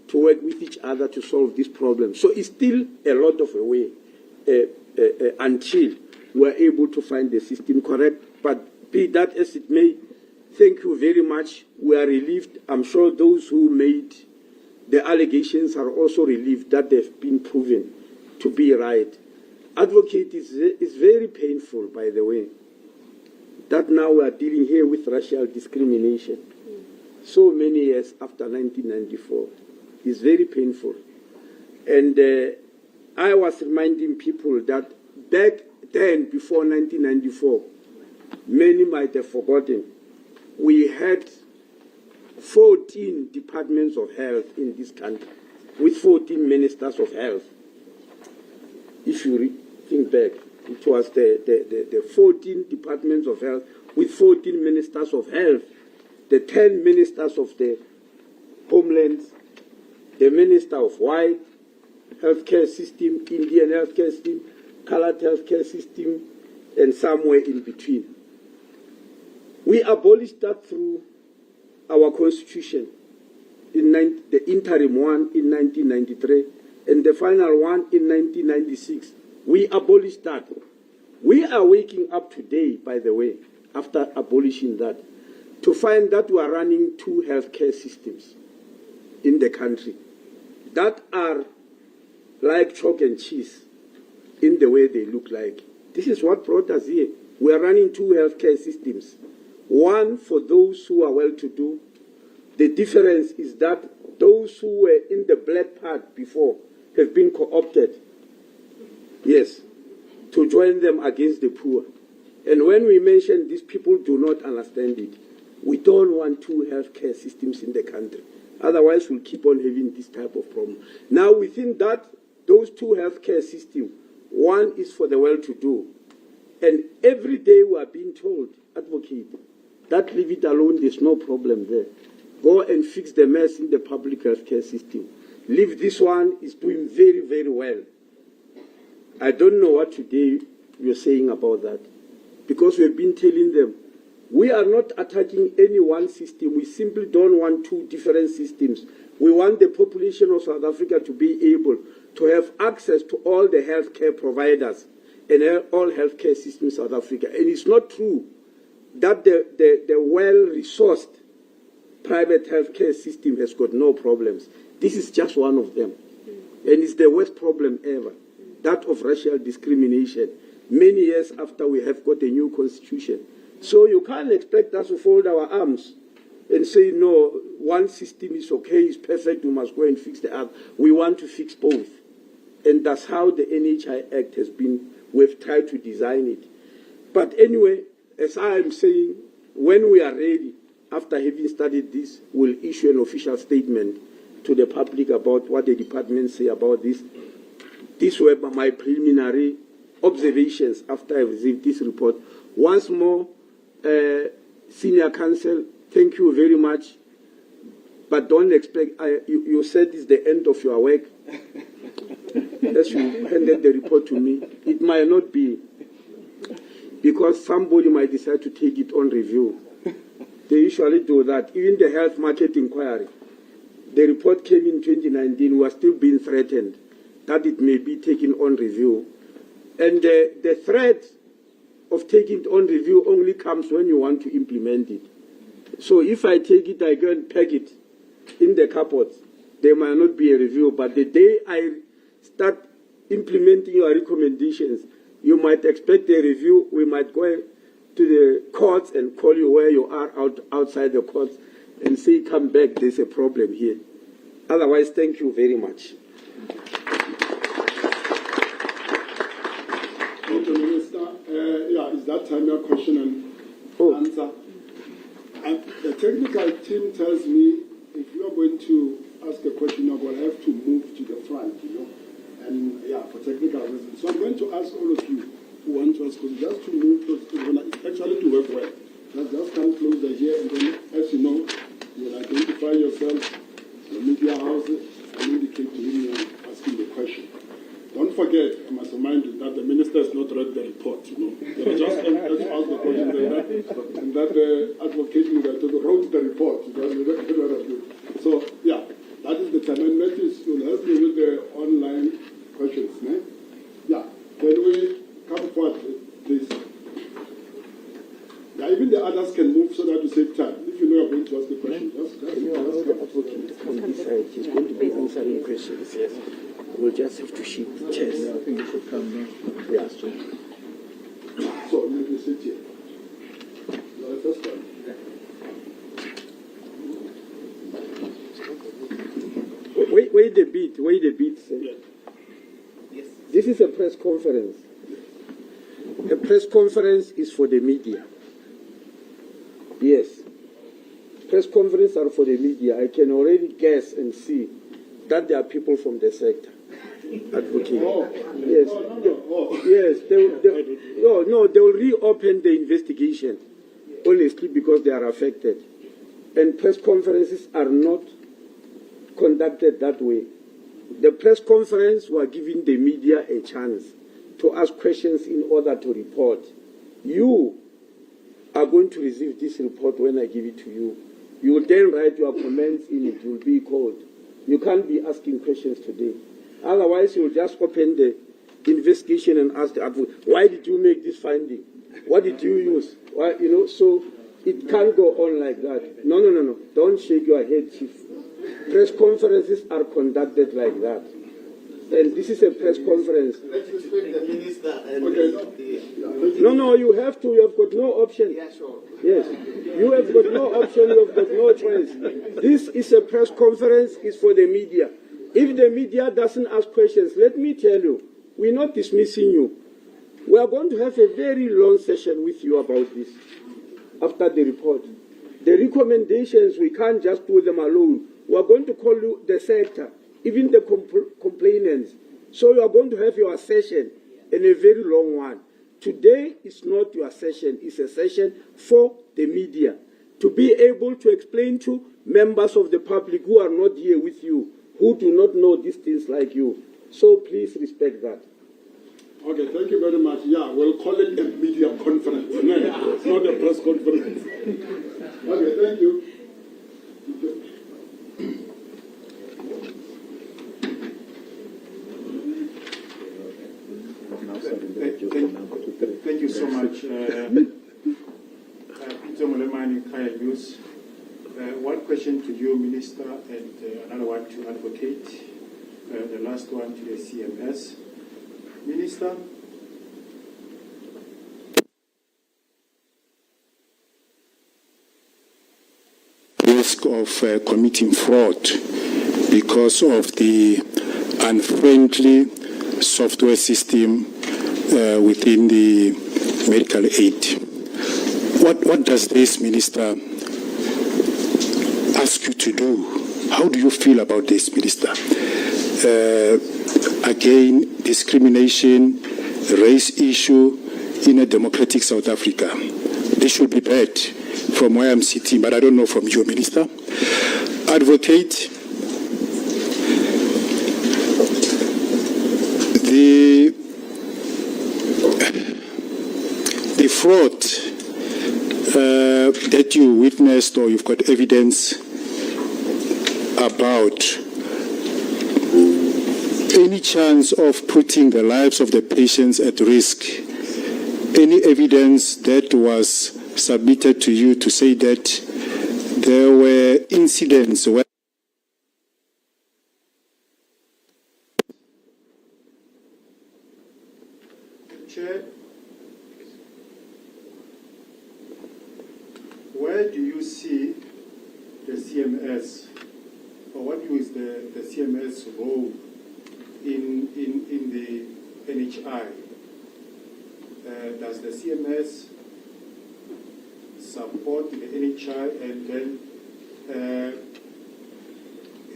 to work with each other to solve this problem. So it's still a lot of a way until we're able to find the system correct. But be that as it may, thank you very much. We are relieved. I'm sure those who made the allegations are also relieved that they've been proven to be right. Advocate, is very painful, by the way, that now we are dealing here with racial discrimination so many years after 1994. It's very painful. And I was reminding people that back then, before 1994, many might have forgotten, we had 14 departments of health in this country, with 14 ministers of health. If you think back, it was the 14 departments of health with 14 ministers of health, the 10 ministers of the homelands, the minister of white healthcare system, Indian healthcare system, colored healthcare system, and somewhere in between. We abolished that through our constitution, the interim one in 1993, and the final one in 1996. We abolished that. We are waking up today, by the way, after abolishing that, to find that we are running 2 healthcare systems in the country that are like chalk and cheese in the way they look like. This is what brought us here. We are running 2 healthcare systems. One for those who are well-to-do. The difference is that those who were in the black part before have been co-opted, yes, to join them against the poor. And when we mention this, people do not understand it. We don't want 2 healthcare systems in the country. Otherwise, we'll keep on having this type of problem. Now, within that, those 2 healthcare systems, one is for the well-to-do. And every day we are being told, Advocate, that leave it alone, there's no problem there. Go and fix the mess in the public healthcare system. Leave this one, is doing very, very well. I don't know what today you're saying about that. Because we've been telling them, we are not attacking any one system. We simply don't want 2 different systems. We want the population of South Africa to be able to have access to all the healthcare providers and all healthcare systems in South Africa. And it's not true that the well-resourced private healthcare system has got no problems. This is just one of them. And it's the worst problem ever, that of racial discrimination, many years after we have got a new constitution. So you can't expect us to fold our arms and say, no, one system is okay, it's perfect, we must go and fix the other. We want to fix both. And that's how the NHI Act has been. We've tried to design it. But anyway, as I am saying, when we are ready, after having studied this, we'll issue an official statement to the public about what the department say about this. These were my preliminary observations after I received this report. Once more, Senior Counsel, thank you very much. But don't expect, you said it's the end of your work. As you handed the report to me, it might not be, because somebody might decide to take it on review. They usually do that. Even the health market inquiry, the report came in 2019, we are still being threatened that it may be taken on review. And the threat of taking it on review only comes when you want to implement it. So if I take it, I go and pack it in the cupboard. There might not be a review, but the day I start implementing your recommendations, you might expect a review. We might go to the courts and call you where you are outside the courts and say, come back, there's a problem here. Otherwise, thank you very much. Thank you, Minister. Is that time your question and answer? And the technical team tells me if you are going to ask a question, you're going to have to move to the front, and for technical reasons. So I'm going to ask all of you who want to ask questions just to move actually to work well. Just come closer here, and then, as you know, you will identify yourself, the media houses, and indicate to whom you are asking the question. Don't forget, I must remind you that the minister has not read the report, They just ask the questions and that the advocating that wrote the report. So, that is the time. And Matthews will help me with the online questions. Can we come forward, please? Even the others can move so that we save time. If you know you're going to ask a question, just the advocate on this side. He's going to be answering questions. Yes. We'll just have to shift the chairs. I think you should come down. Yeah. So, you sit here. The first one. Wait a bit, sir. Yes. This is a press conference. A press conference is for the media. Yes. Press conferences are for the media. I can already guess and see that there are people from the sector advocating. Yes. Yes. They will reopen the investigation, honestly, because they are affected. And press conferences are not conducted that way. The press conference were giving the media a chance to ask questions in order to report. You are going to receive this report when I give it to you. You will then write your comments in it. You will be called. You can't be asking questions today. Otherwise, you will just open the investigation and ask the advocate, why did you make this finding? What did you use? Why, so it can't go on like that. No. Don't shake your head, Chief. Press conferences are conducted like that. And this is a press conference. Let's respect the minister. No, you have to. You have got no option. Yeah, sure. Yes. You have got no option. You have got no choice. This is a press conference. It's for the media. If the media doesn't ask questions, let me tell you, we're not dismissing you. We are going to have a very long session with you about this after the report. The recommendations, we can't just do them alone. We are going to call you the sector, even the complainants. So you are going to have your session, and a very long one. Today is not your session. It's a session for the media to be able to explain to members of the public who are not here with you, who do not know these things like you. So please respect that. Okay, thank you very much. We'll call it a media conference. No, it's not a press conference. Okay, thank you. Thank you so much. Peter Molemani, Kaya News. One question to you, Minister, and another one to Advocate. The last one to the CMS. Minister, risk of committing fraud because of the unfriendly software system within the medical aid. What does this minister ask you to do How do you feel about this, Minister? Again, discrimination, race issue in a democratic South Africa. This should be bad from where I'm sitting, but I don't know from you, Minister. Advocate, the fraud that you witnessed or you've got evidence about, any chance of putting the lives of the patients at risk? Any evidence that was submitted to you to say that there were incidents where Chair, where do you see the CMS, or what is the CMS role in the NHI? Does the CMS support the NHI, and then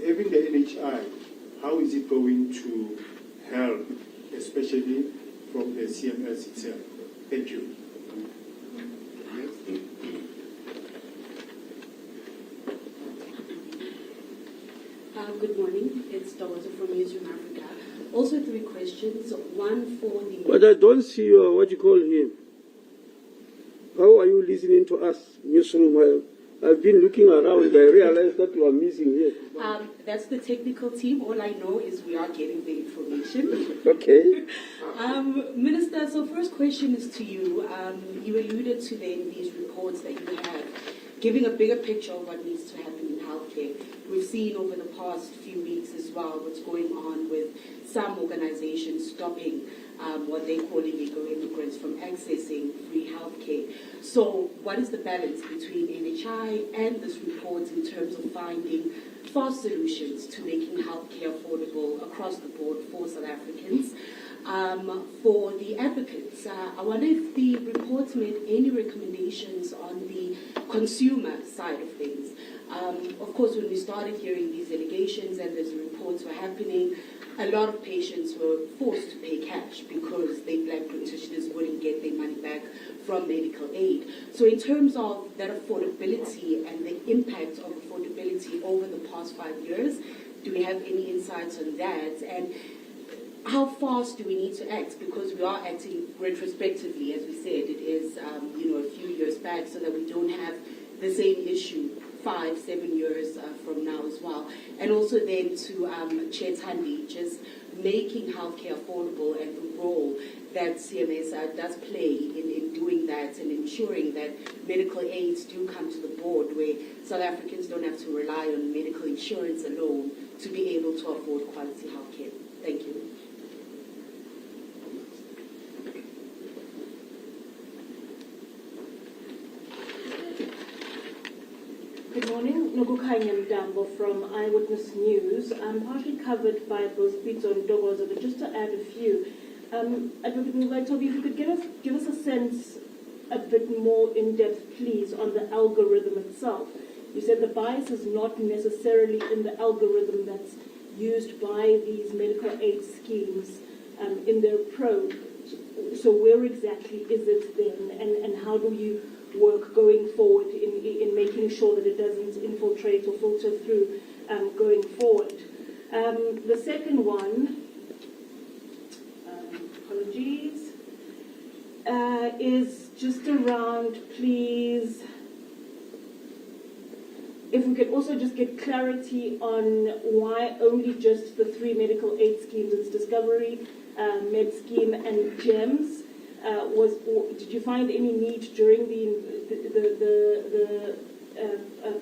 having the NHI, how is it going to help, especially from the CMS itself? Thank you. Good morning. It's Dr. from Newsroom Africa. Also 3 questions. One for the... But I don't see your, what you call him. How are you listening to us, Newsroom? I've been looking around. I realized that you are missing here. That's the technical team. All I know is we are getting the information. Okay. Minister, so first question is to you. You alluded to then these reports that you have, giving a bigger picture of what needs to happen in healthcare. We've seen over the past few weeks as well what's going on with some organizations stopping what they call illegal immigrants from accessing free healthcare. So what is the balance between NHI and this report in terms of finding fast solutions to making healthcare affordable across the board for South Africans? For the advocates, I wonder if the report made any recommendations on the consumer side of things. Of course, when we started hearing these allegations and these reports were happening, a lot of patients were forced to pay cash because the black practitioners wouldn't get their money back from medical aid. So in terms of that affordability and the impact of affordability over the past 5 years, do we have any insights on that? And how fast do we need to act? Because we are acting retrospectively, as we said, it is a few years back, so that we don't have the same issue 5-7 years from now as well. And also then to Chair Thandi, just making healthcare affordable and the role that CMS does play in doing that and ensuring that medical aids do come to the board where South Africans don't have to rely on medical insurance alone to be able to afford quality healthcare. Thank you. Good morning, Nogukanya Mdambo from Eyewitness News. I'm partly covered by both Pizzo and Dogozo, but just to add a few. Advocate Ngubatobi, if you could give us a sense a bit more in depth, please, on the algorithm itself. You said the bias is not necessarily in the algorithm that's used by these medical aid schemes in their probe. So where exactly is it then, and how do you work going forward in making sure that it doesn't infiltrate or filter through going forward? The second one, apologies, is just around, please, if we could also just get clarity on why only just the 3 medical aid schemes, it's Discovery, Med Scheme, and GEMS. Did you find any need during the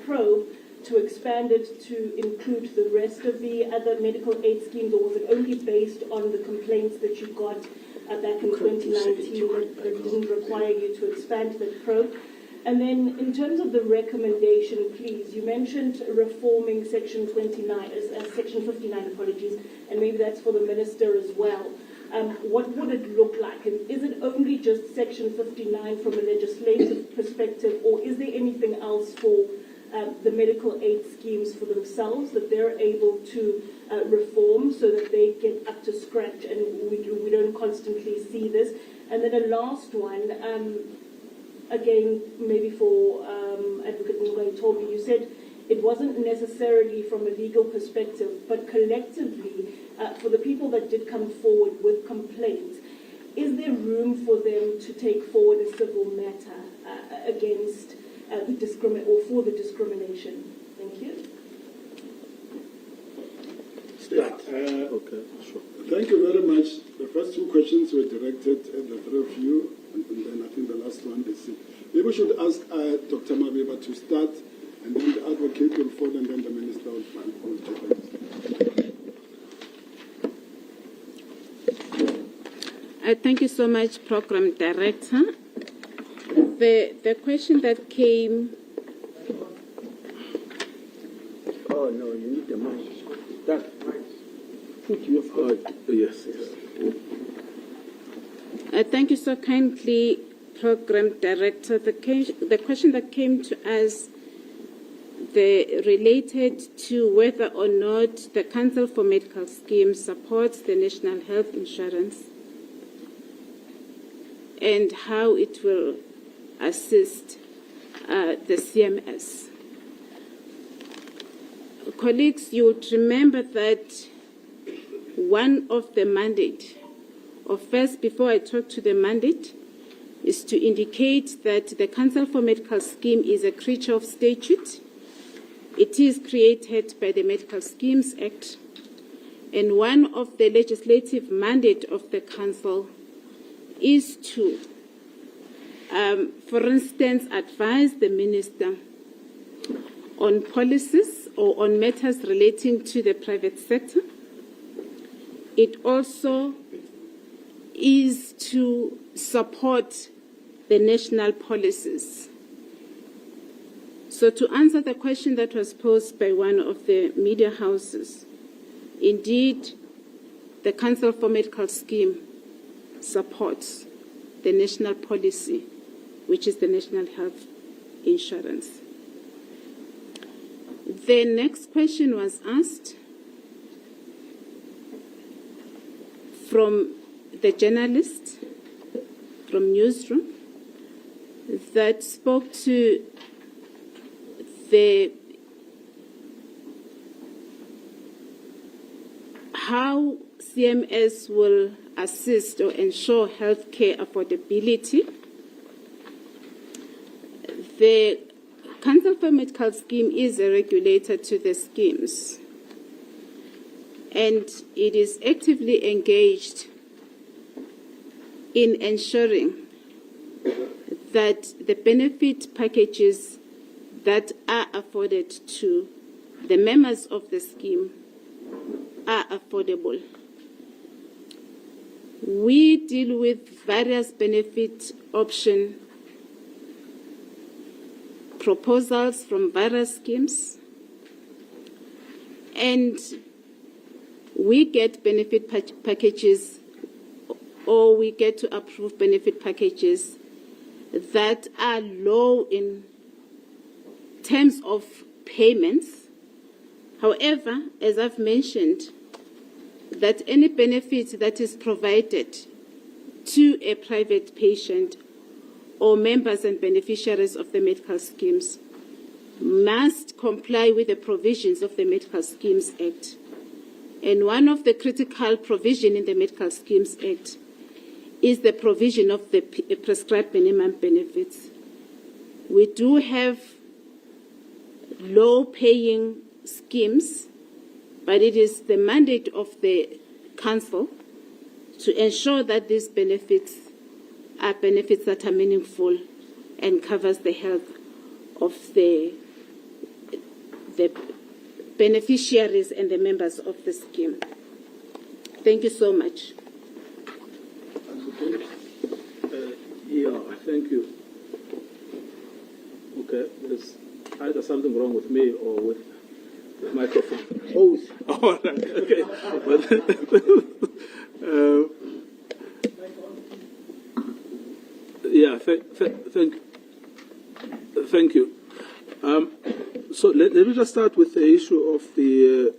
probe to expand it to include the rest of the other medical aid schemes, or was it only based on the complaints that you got back in 2019 that didn't require you to expand the probe? And then in terms of the recommendation, please, you mentioned reforming Section 59, apologies, and maybe that's for the Minister as well. What would it look like? And is it only just Section 59 from a legislative perspective, or is there anything else for the medical aid schemes for themselves, that they're able to reform so that they get up to scratch and we don't constantly see this. And then a last one, again, maybe for Advocate Toby, you said it wasn't necessarily from a legal perspective, but collectively, for the people that did come forward with complaints, is there room for them to take forward a civil matter against for the discrimination? Thank you. Okay, sure. Thank you very much. The first two questions were directed at the three of you, and then I think the last one is maybe we should ask Dr. Mabeba to start, and then the advocate will follow, and then the minister will take it. Thank you so much, Program Director. The question that came... Oh, no, you need the mic. That put your phone. Yes. Thank you so kindly, Program Director. The question that came to us related to whether or not the Council for Medical Schemes supports the National Health Insurance and how it will assist the CMS. Colleagues, you would remember that one of the mandate, or first, before I talk to the mandate, is to indicate that the Council for Medical Scheme is a creature of statute. It is created by the Medical Schemes Act, and one of the legislative mandate of the Council is to, for instance, advise the Minister on policies or on matters relating to the private sector. It also is to support the national policies. So to answer the question that was posed by one of the media houses, indeed, the Council for Medical Scheme supports the national policy, which is the National Health Insurance. The next question was asked from the journalist from Newsroom that spoke to how CMS will assist or ensure healthcare affordability. The Council for Medical Scheme is a regulator to the schemes, and it is actively engaged in ensuring that the benefit packages that are afforded to the members of the scheme are affordable. We deal with various benefit option proposals from various schemes, and we get benefit packages, or we get to approve benefit packages that are low in terms of payments. However, as I've mentioned, that any benefit that is provided to a private patient or members and beneficiaries of the medical schemes must comply with the provisions of the Medical Schemes Act. And one of the critical provisions in the Medical Schemes Act is the provision of the prescribed minimum benefits. We do have low-paying schemes, but it is the mandate of the Council to ensure that these benefits are benefits that are meaningful and covers the health of the beneficiaries and the members of the scheme. Thank you so much. Thank you. Okay, there's either something wrong with me or with the microphone. Both. All right, okay. Thank you. So let me just start with the issue of the,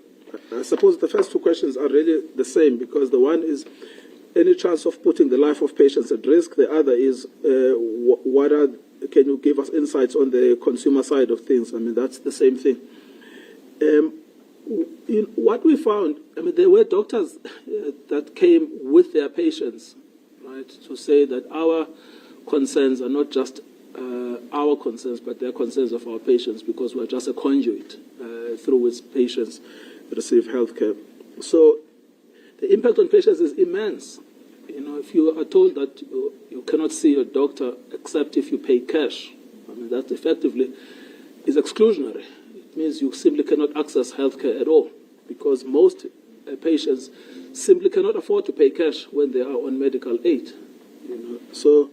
I suppose the first two questions are really the same, because the one is any chance of putting the life of patients at risk. The other is can you give us insights on the consumer side of things? I mean, that's the same thing. What we found, I mean, there were doctors that came with their patients, right, to say that our concerns are not just our concerns, but they're concerns of our patients, because we're just a conduit through which patients receive health care. So the impact on patients is immense. You know, if you are told that you cannot see your doctor except if you pay cash, I mean, that effectively is exclusionary. It means you simply cannot access health care at all, because most patients simply cannot afford to pay cash when they are on medical aid. You know, so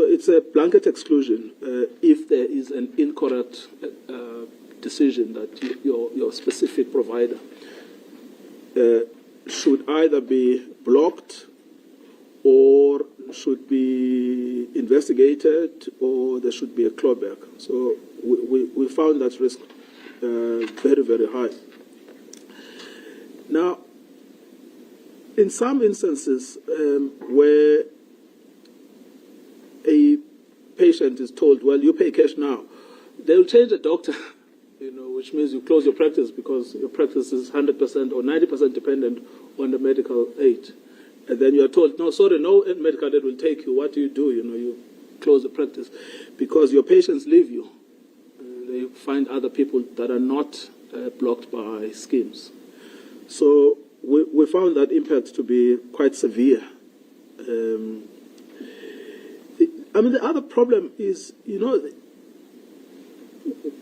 it's a blanket exclusion if there is an incorrect decision that your specific provider should either be blocked or should be investigated, or there should be a clawback. So we found that risk very, very high. Now, in some instances where a patient is told, well, you pay cash now, they will change the doctor, you know, which means you close your practice because your practice is 100% or 90% dependent on the medical aid. And then you are told, no, sorry, no medical aid will take you. What do? You know, you close the practice because your patients leave you. They find other people that are not blocked by schemes. So we found that impact to be quite severe. I mean, the other problem is, you know,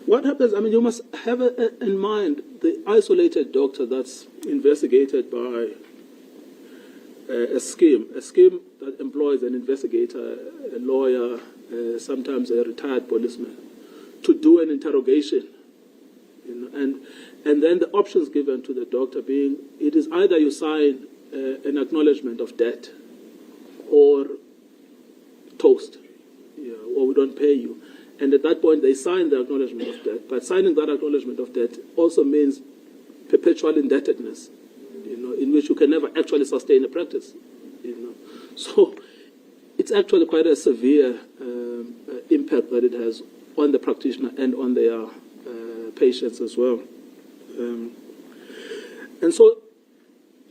what happens, I mean, you must have in mind the isolated doctor that's investigated by a scheme that employs an investigator, a lawyer, sometimes a retired policeman, to do an interrogation. You know, and then the options given to the doctor being, it is either you sign an acknowledgement of debt or toast, or we don't pay you. And at that point, they sign the acknowledgement of debt. But signing that acknowledgement of debt also means perpetual indebtedness, you know, in which you can never actually sustain a practice. You know. So it's actually quite a severe impact that it has on the practitioner and on their patients as well. And so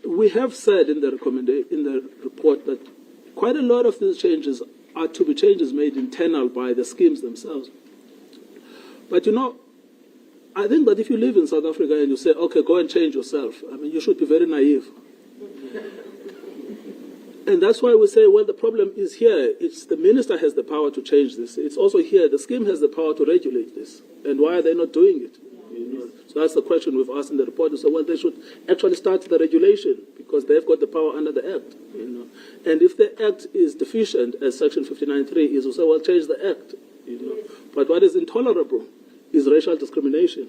we have said in the report that quite a lot of these changes are to be changes made internal by the schemes themselves. But you know, I think that if you live in South Africa and you say, okay, go and change yourself, I mean, you should be very naive. And that's why we say, well, the problem is here. It's the minister has the power to change this. It's also here, the scheme has the power to regulate this. And why are they not doing it? You know? So that's the question we've asked in the report. So, well, they should actually start the regulation because they've got the power under the Act. You know? And if the Act is deficient, as Section 59.3 is, we say, well, change the Act. You know? But what is intolerable is racial discrimination.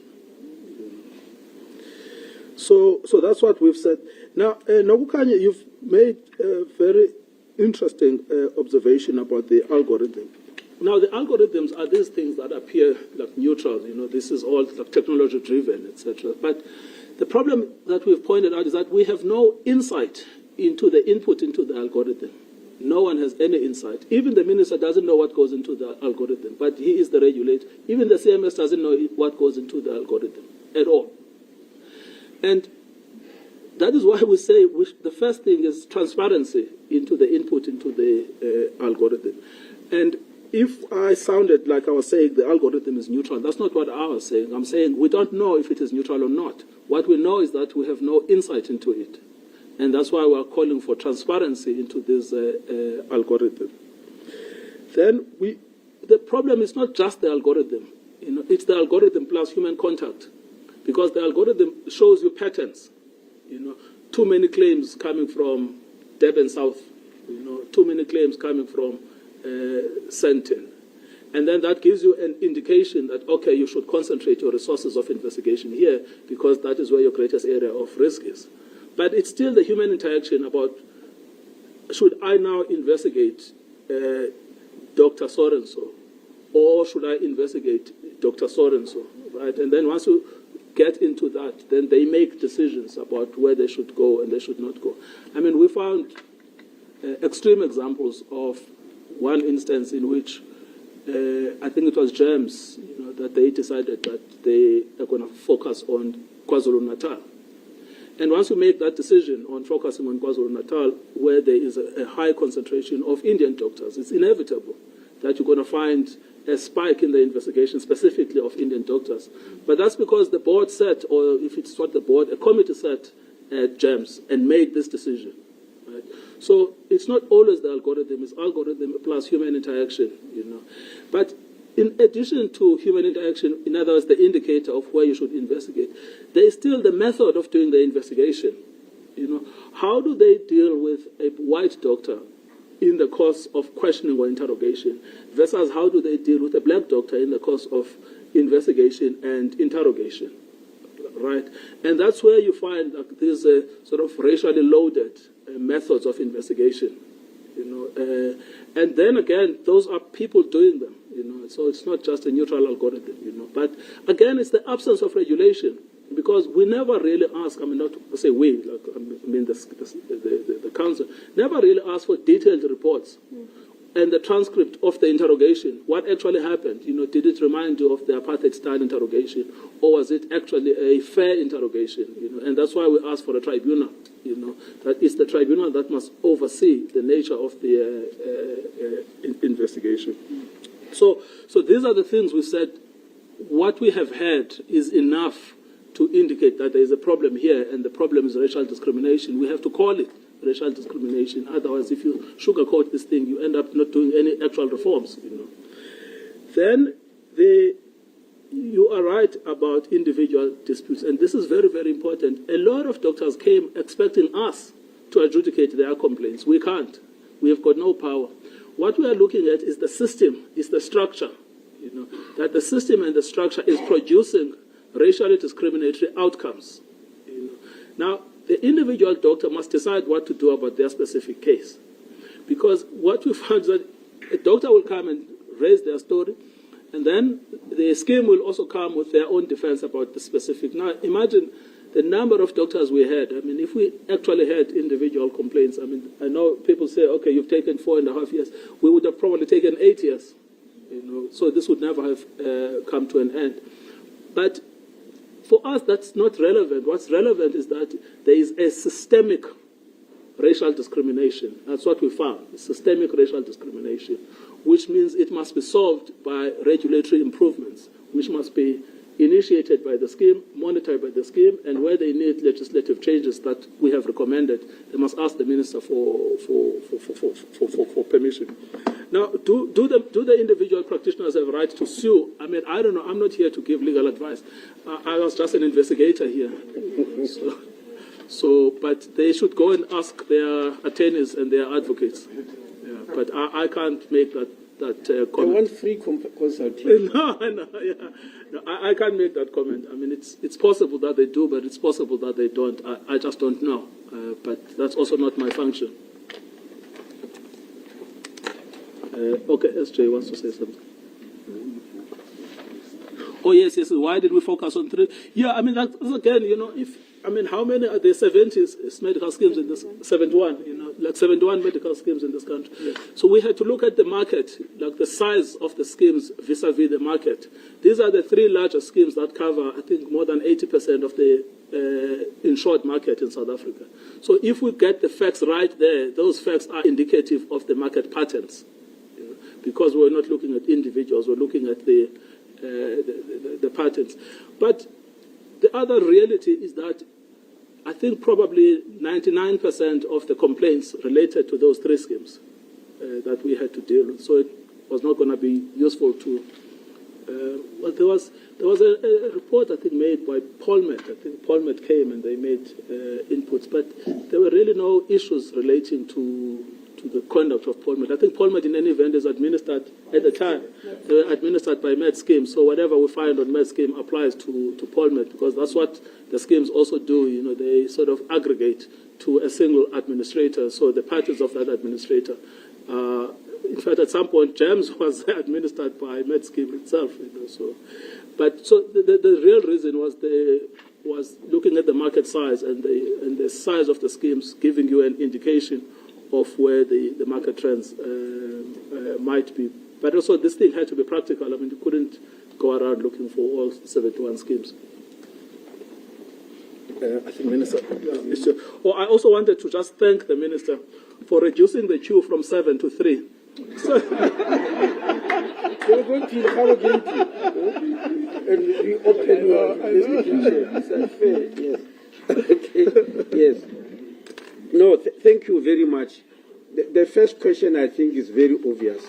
So that's what we've said. Now, Nogukanye, you've made a very interesting observation about the algorithm. Now, the algorithms are these things that appear like neutral. You know, this is all like technology-driven, etc. But the problem that we've pointed out is that we have no insight into the input into the algorithm. No one has any insight. Even the minister doesn't know what goes into the algorithm, but he is the regulator. Even the CMS doesn't know what goes into the algorithm at all. And that is why we say the first thing is transparency into the input into the algorithm. And if I sounded like I was saying the algorithm is neutral, that's not what I was saying. I'm saying we don't know if it is neutral or not. What we know is that we have no insight into it. And that's why we're calling for transparency into this algorithm. Then the problem is not just the algorithm. You know, it's the algorithm plus human contact. Because the algorithm shows you patterns. You know, too many claims coming from Durban South. You know, too many claims coming from Sandton. And then that gives you an indication that, okay, you should concentrate your resources of investigation here because that is where your greatest area of risk is. But it's still the human interaction about, should I now investigate Dr. So-and-so, or should I investigate Dr. So-and-so? right? And then once you get into that, then they make decisions about where they should go and they should not go. I mean, we found extreme examples of one instance in which I think it was GEMS, that they decided that they are going to focus on KwaZulu-Natal. And once you make that decision on focusing on KwaZulu-Natal, where there is a high concentration of Indian doctors, it's inevitable that you're going to find a spike in the investigation, specifically of Indian doctors. But that's because the board set, or if it's not the board, a committee set at GEMS and made this decision. Right? So it's not always the algorithm, it's algorithm plus human interaction, But in addition to human interaction, in other words, the indicator of where you should investigate, there is still the method of doing the investigation. How do they deal with a white doctor in the course of questioning or interrogation versus how do they deal with a black doctor in the course of investigation and interrogation, right? And that's where you find that these sort of racially loaded methods of investigation, and then again, those are people doing them, so it's not just a neutral algorithm, But again, it's the absence of regulation. Because we never really ask, not to say we, the council, never really ask for detailed reports and the transcript of the interrogation. What actually happened? Did it remind you of the apartheid-style interrogation, or was it actually a fair interrogation? And that's why we ask for a tribunal. That it's the tribunal that must oversee the nature of the investigation. So these are the things we said. What we have had is enough to indicate that there is a problem here, and the problem is racial discrimination. We have to call it racial discrimination. Otherwise, if you sugarcoat this thing, you end up not doing any actual reforms. Then you are right about individual disputes, and this is very, very important. A lot of doctors came expecting us to adjudicate their complaints. We can't. We have got no power. What we are looking at is the system, is the structure. That the system and the structure is producing racially discriminatory outcomes. Now, the individual doctor must decide what to do about their specific case. Because what we found is that a doctor will come and raise their story, and then the scheme will also come with their own defense about the specific. Now, imagine the number of doctors we had. If we actually had individual complaints, I know people say, okay, you've taken 4.5 years. We would have probably taken 8 years. So this would never have come to an end. But for us, that's not relevant. What's relevant is that there is a systemic racial discrimination. That's what we found, systemic racial discrimination, which means it must be solved by regulatory improvements, which must be initiated by the scheme, monitored by the scheme, and where they need legislative changes that we have recommended, they must ask the minister for permission. Now, do the individual practitioners have a right to sue? I don't know. I'm not here to give legal advice. I was just an investigator here. But they should go and ask their attorneys and their advocates. Yeah, but I can't make that comment. They want free consultation. No, I can't make that comment. It's possible that they do, but it's possible that they don't. I just don't know. But that's also not my function. Okay, SJ wants to say something. Oh, yes. Why did we focus on 3? Yeah, that's again, how many are there? 70 medical schemes in this, 71, like 71 medical schemes in this country. Yes. So we had to look at the market, like the size of the schemes vis-a-vis the market. These are the 3 largest schemes that cover, I think, more than 80% of the insured market in South Africa. So if we get the facts right there, those facts are indicative of the market patterns. Because we're not looking at individuals, we're looking at the patterns. But the other reality is that I think probably 99% of the complaints related to those 3 schemes that we had to deal with. So it was not going to be useful to. Well, there was a report I think made by Polmet. I think Polmet came and they made inputs, but there were really no issues relating to the conduct of Polmet. I think Polmet in any event is administered at the time. They were administered by Med scheme. So whatever we find on Med scheme applies to Polmet, because that's what the schemes also do. They sort of aggregate to a single administrator. So the patterns of that administrator. In fact, at some point, GEMS was administered by Med scheme itself. So But so the real reason was looking at the market size and the size of the schemes, giving you an indication of where the market trends might be. But also this thing had to be practical. I mean, you couldn't go around looking for all 71 schemes. I think Minister. I also wanted to just thank the Minister for reducing the queue from 7 to 3. So You're going to come again and reopen your investigation. Is that fair? Yes. Okay. Yes. No, thank you very much. The first question, I think, is very obvious.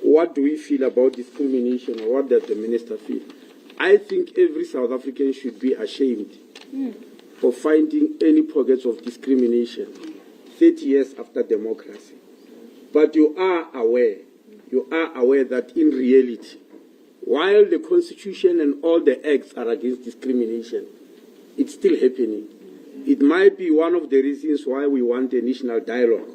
What do we feel about discrimination, or what does the Minister feel? I think every South African should be ashamed for finding any pockets of discrimination 30 years after democracy. But you are aware that in reality, while the Constitution and all the acts are against discrimination, it's still happening. It might be one of the reasons why we want a national dialogue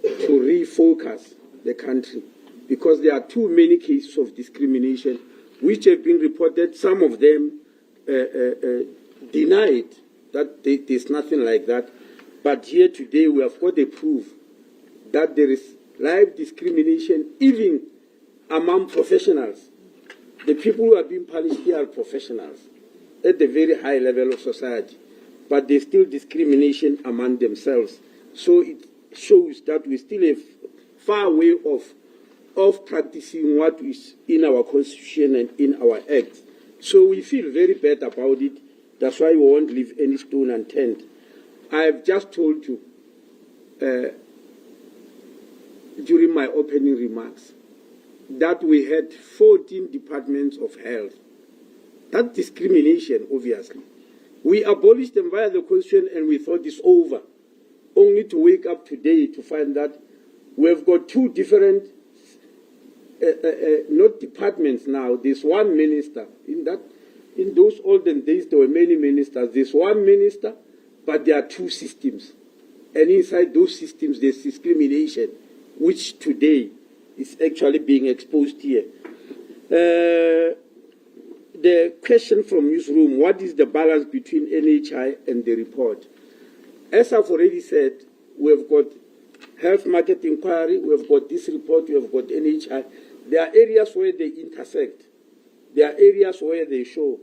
to refocus the country, because there are too many cases of discrimination which have been reported. Some of them denied that there's nothing like that. But here today we have got a proof that there is live discrimination even among professionals. The people who are being punished here are professionals at the very high level of society, but there's still discrimination among themselves. So it shows that we still have far way of practicing what is in our Constitution and in our Acts. So we feel very bad about it. That's why we won't leave any stone unturned. I have just told you during my opening remarks that we had 14 departments of health. That's discrimination, obviously. We abolished them via the Constitution and we thought it's over, only to wake up today to find that we've got two different, not departments now. There's one minister. In those olden days, there were many ministers. There's one minister, but there are two systems. And inside those systems, there's discrimination, which today is actually being exposed here. The question from newsroom, what is the balance between NHI and the report? As I've already said, we've got health market inquiry, we've got this report, we've got NHI. There are areas where they intersect. There are areas where they show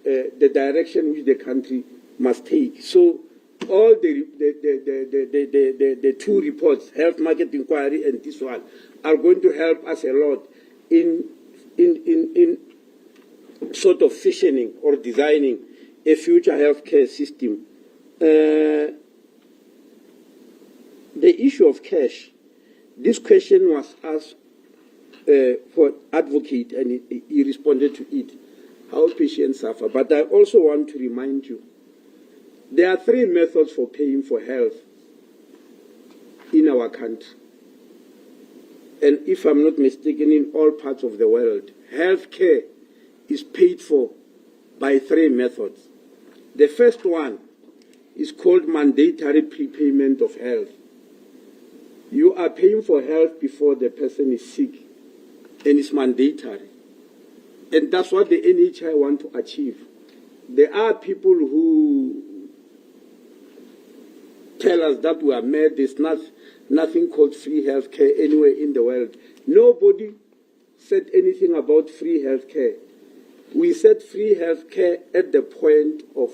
the direction which the country must take. So all the two reports, health market inquiry and this one, are going to help us a lot in sort of fashioning or designing a future healthcare system. The issue of cash, this question was asked for advocate, and he responded to it, how patients suffer. But I also want to remind you, there are three methods for paying for health in our country. And if I'm not mistaken, in all parts of the world, healthcare is paid for by three methods. The first one is called mandatory prepayment of health. You are paying for health before the person is sick, and it's mandatory. And that's what the NHI want to achieve. There are people who tell us that we are mad. There's nothing called free healthcare anywhere in the world. Nobody said anything about free healthcare. We said free healthcare at the point of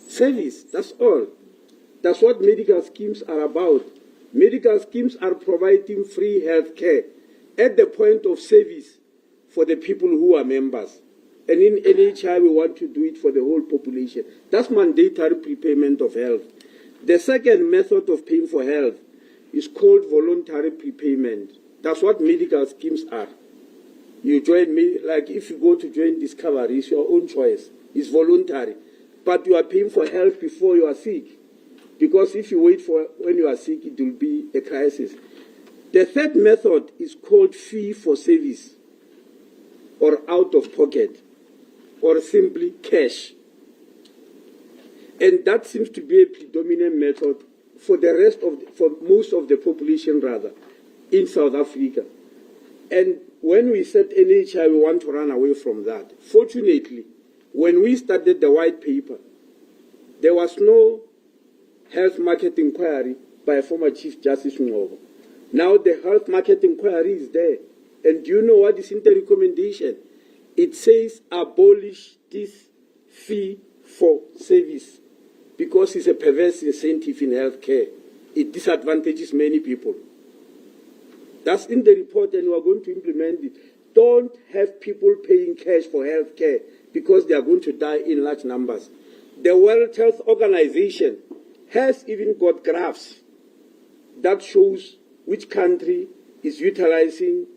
service. That's all. That's what medical schemes are about. Medical schemes are providing free healthcare at the point of service for the people who are members. And in NHI, we want to do it for the whole population. That's mandatory prepayment of health. The second method of paying for health is called voluntary prepayment. That's what medical schemes are. You join me, like if you go to join Discovery, it's your own choice. It's voluntary. But you are paying for health before you are sick. Because if you wait for when you are sick, it will be a crisis. The third method is called fee for service, or out of pocket, or simply cash. And that seems to be a predominant method for most of the population rather, in South Africa. And when we said NHI, we want to run away from that. Fortunately, when we started the white paper, there was no health market inquiry by former Chief Justice Ngobo. Now the health market inquiry is there. And do you know what is in the recommendation? It says abolish this fee for service because it's a perverse incentive in healthcare. It disadvantages many people. That's in the report, and we are going to implement it. Don't have people paying cash for healthcare because they are going to die in large numbers. The World Health Organization has even got graphs that shows which country is utilizing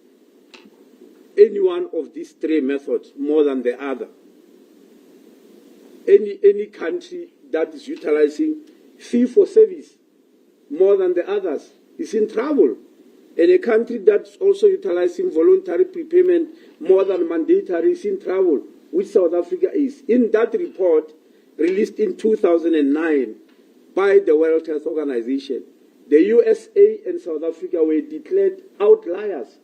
any one of these three methods more than the other. Any country that is utilizing fee for service more than the others is in trouble. And a country that's also utilizing voluntary prepayment more than mandatory is in trouble, which South Africa is. In that report, released in 2009 by the World Health Organization, the USA and South Africa were declared outliers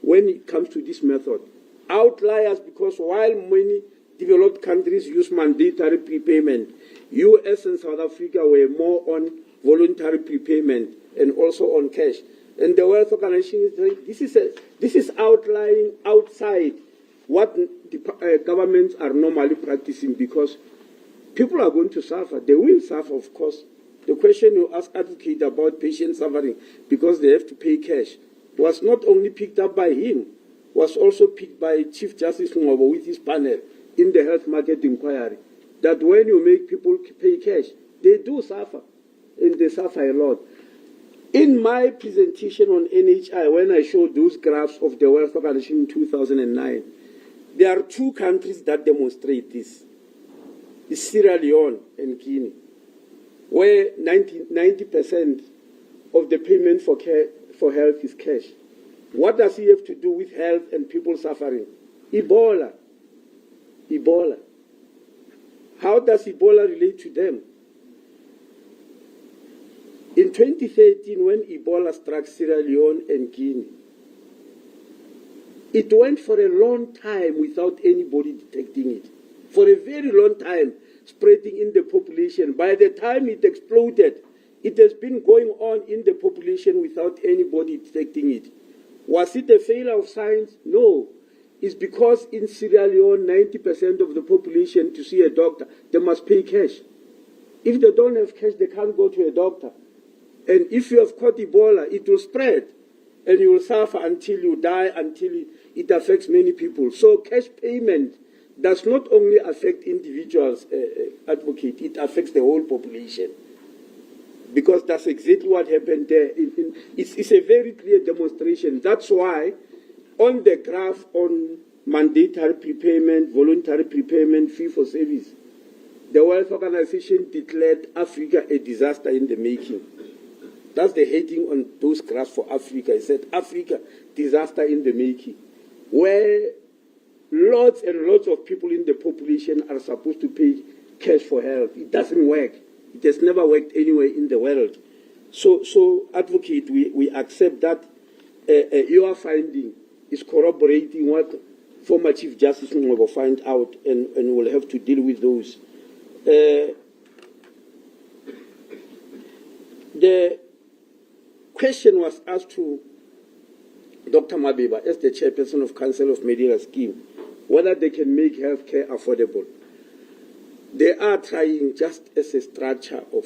when it comes to this method. Outliers because while many developed countries use mandatory prepayment, US and South Africa were more on voluntary prepayment and also on cash. And the World Organization is saying this is outlying outside what the governments are normally practicing because people are going to suffer. They will suffer, of course. The question you asked Advocate about patients suffering because they have to pay cash was not only picked up by him, was also picked by Chief Justice Ngobo with his panel in the health market inquiry, that when you make people pay cash, they do suffer, and they suffer a lot. In my presentation on NHI, when I showed those graphs of the World Organization in 2009, there are two countries that demonstrate this. It's Sierra Leone and Guinea, where 90% of the payment for care for health is cash. What does it have to do with health and people suffering? Ebola. Ebola. How does Ebola relate to them? In 2013, when Ebola struck Sierra Leone and Guinea, it went for a long time without anybody detecting it. For a very long time, spreading in the population. By the time it exploded, it has been going on in the population without anybody detecting it. Was it a failure of science? No. It's because in Sierra Leone, 90% of the population, to see a doctor, they must pay cash. If they don't have cash, they can't go to a doctor. And if you have caught Ebola, it will spread. And you will suffer until you die, until it affects many people. So cash payment does not only affect individuals, Advocate, it affects the whole population. Because that's exactly what happened there. It's a very clear demonstration. That's why on the graph on mandatory prepayment, voluntary prepayment, fee for service, the World Organization declared Africa a disaster in the making. That's the heading on those graphs for Africa. It said, Africa, disaster in the making, where lots and lots of people in the population are supposed to pay cash for health. It doesn't work. It has never worked anywhere in the world. So Advocate, we accept that your finding is corroborating what former Chief Justice will find out, and we'll have to deal with those. The question was asked to Dr. Mabeba, as the chairperson of Council of Medical Scheme, whether they can make healthcare affordable. They are trying, just as a structure of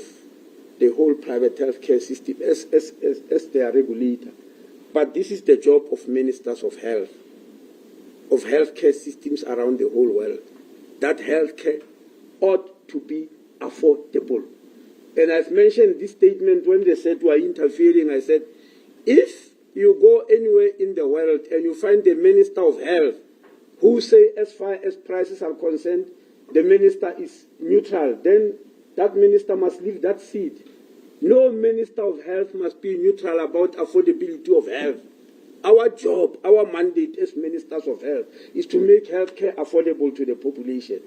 the whole private healthcare system, as their regulator. But this is the job of ministers of health, of healthcare systems around the whole world, that healthcare ought to be affordable. And I've mentioned this statement when they said we are interfering. I said, if you go anywhere in the world and you find the Minister of Health who say as far as prices are concerned, the minister is neutral, then that minister must leave that seat. No Minister of Health must be neutral about affordability of health. Our job, our mandate as Ministers of Health is to make healthcare affordable to the population.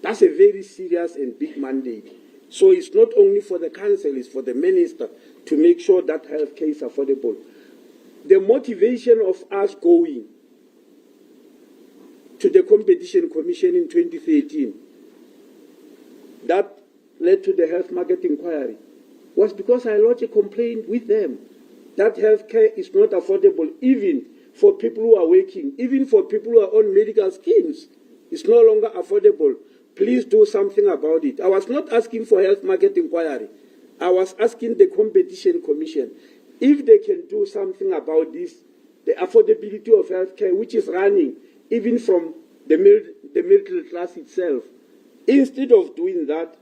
That's a very serious and big mandate. So it's not only for the council, it's for the minister to make sure that healthcare is affordable. the motivation of us going to the Competition Commission in 2013 that led to the health market inquiry was because I lodged a complaint with them that healthcare is not affordable even for people who are working, even for people who are on medical schemes. It's no longer affordable. Please do something about it. I was not asking for health market inquiry. I was asking the Competition Commission if they can do something about this, the affordability of healthcare, which is running even from the middle class itself. Instead of doing that,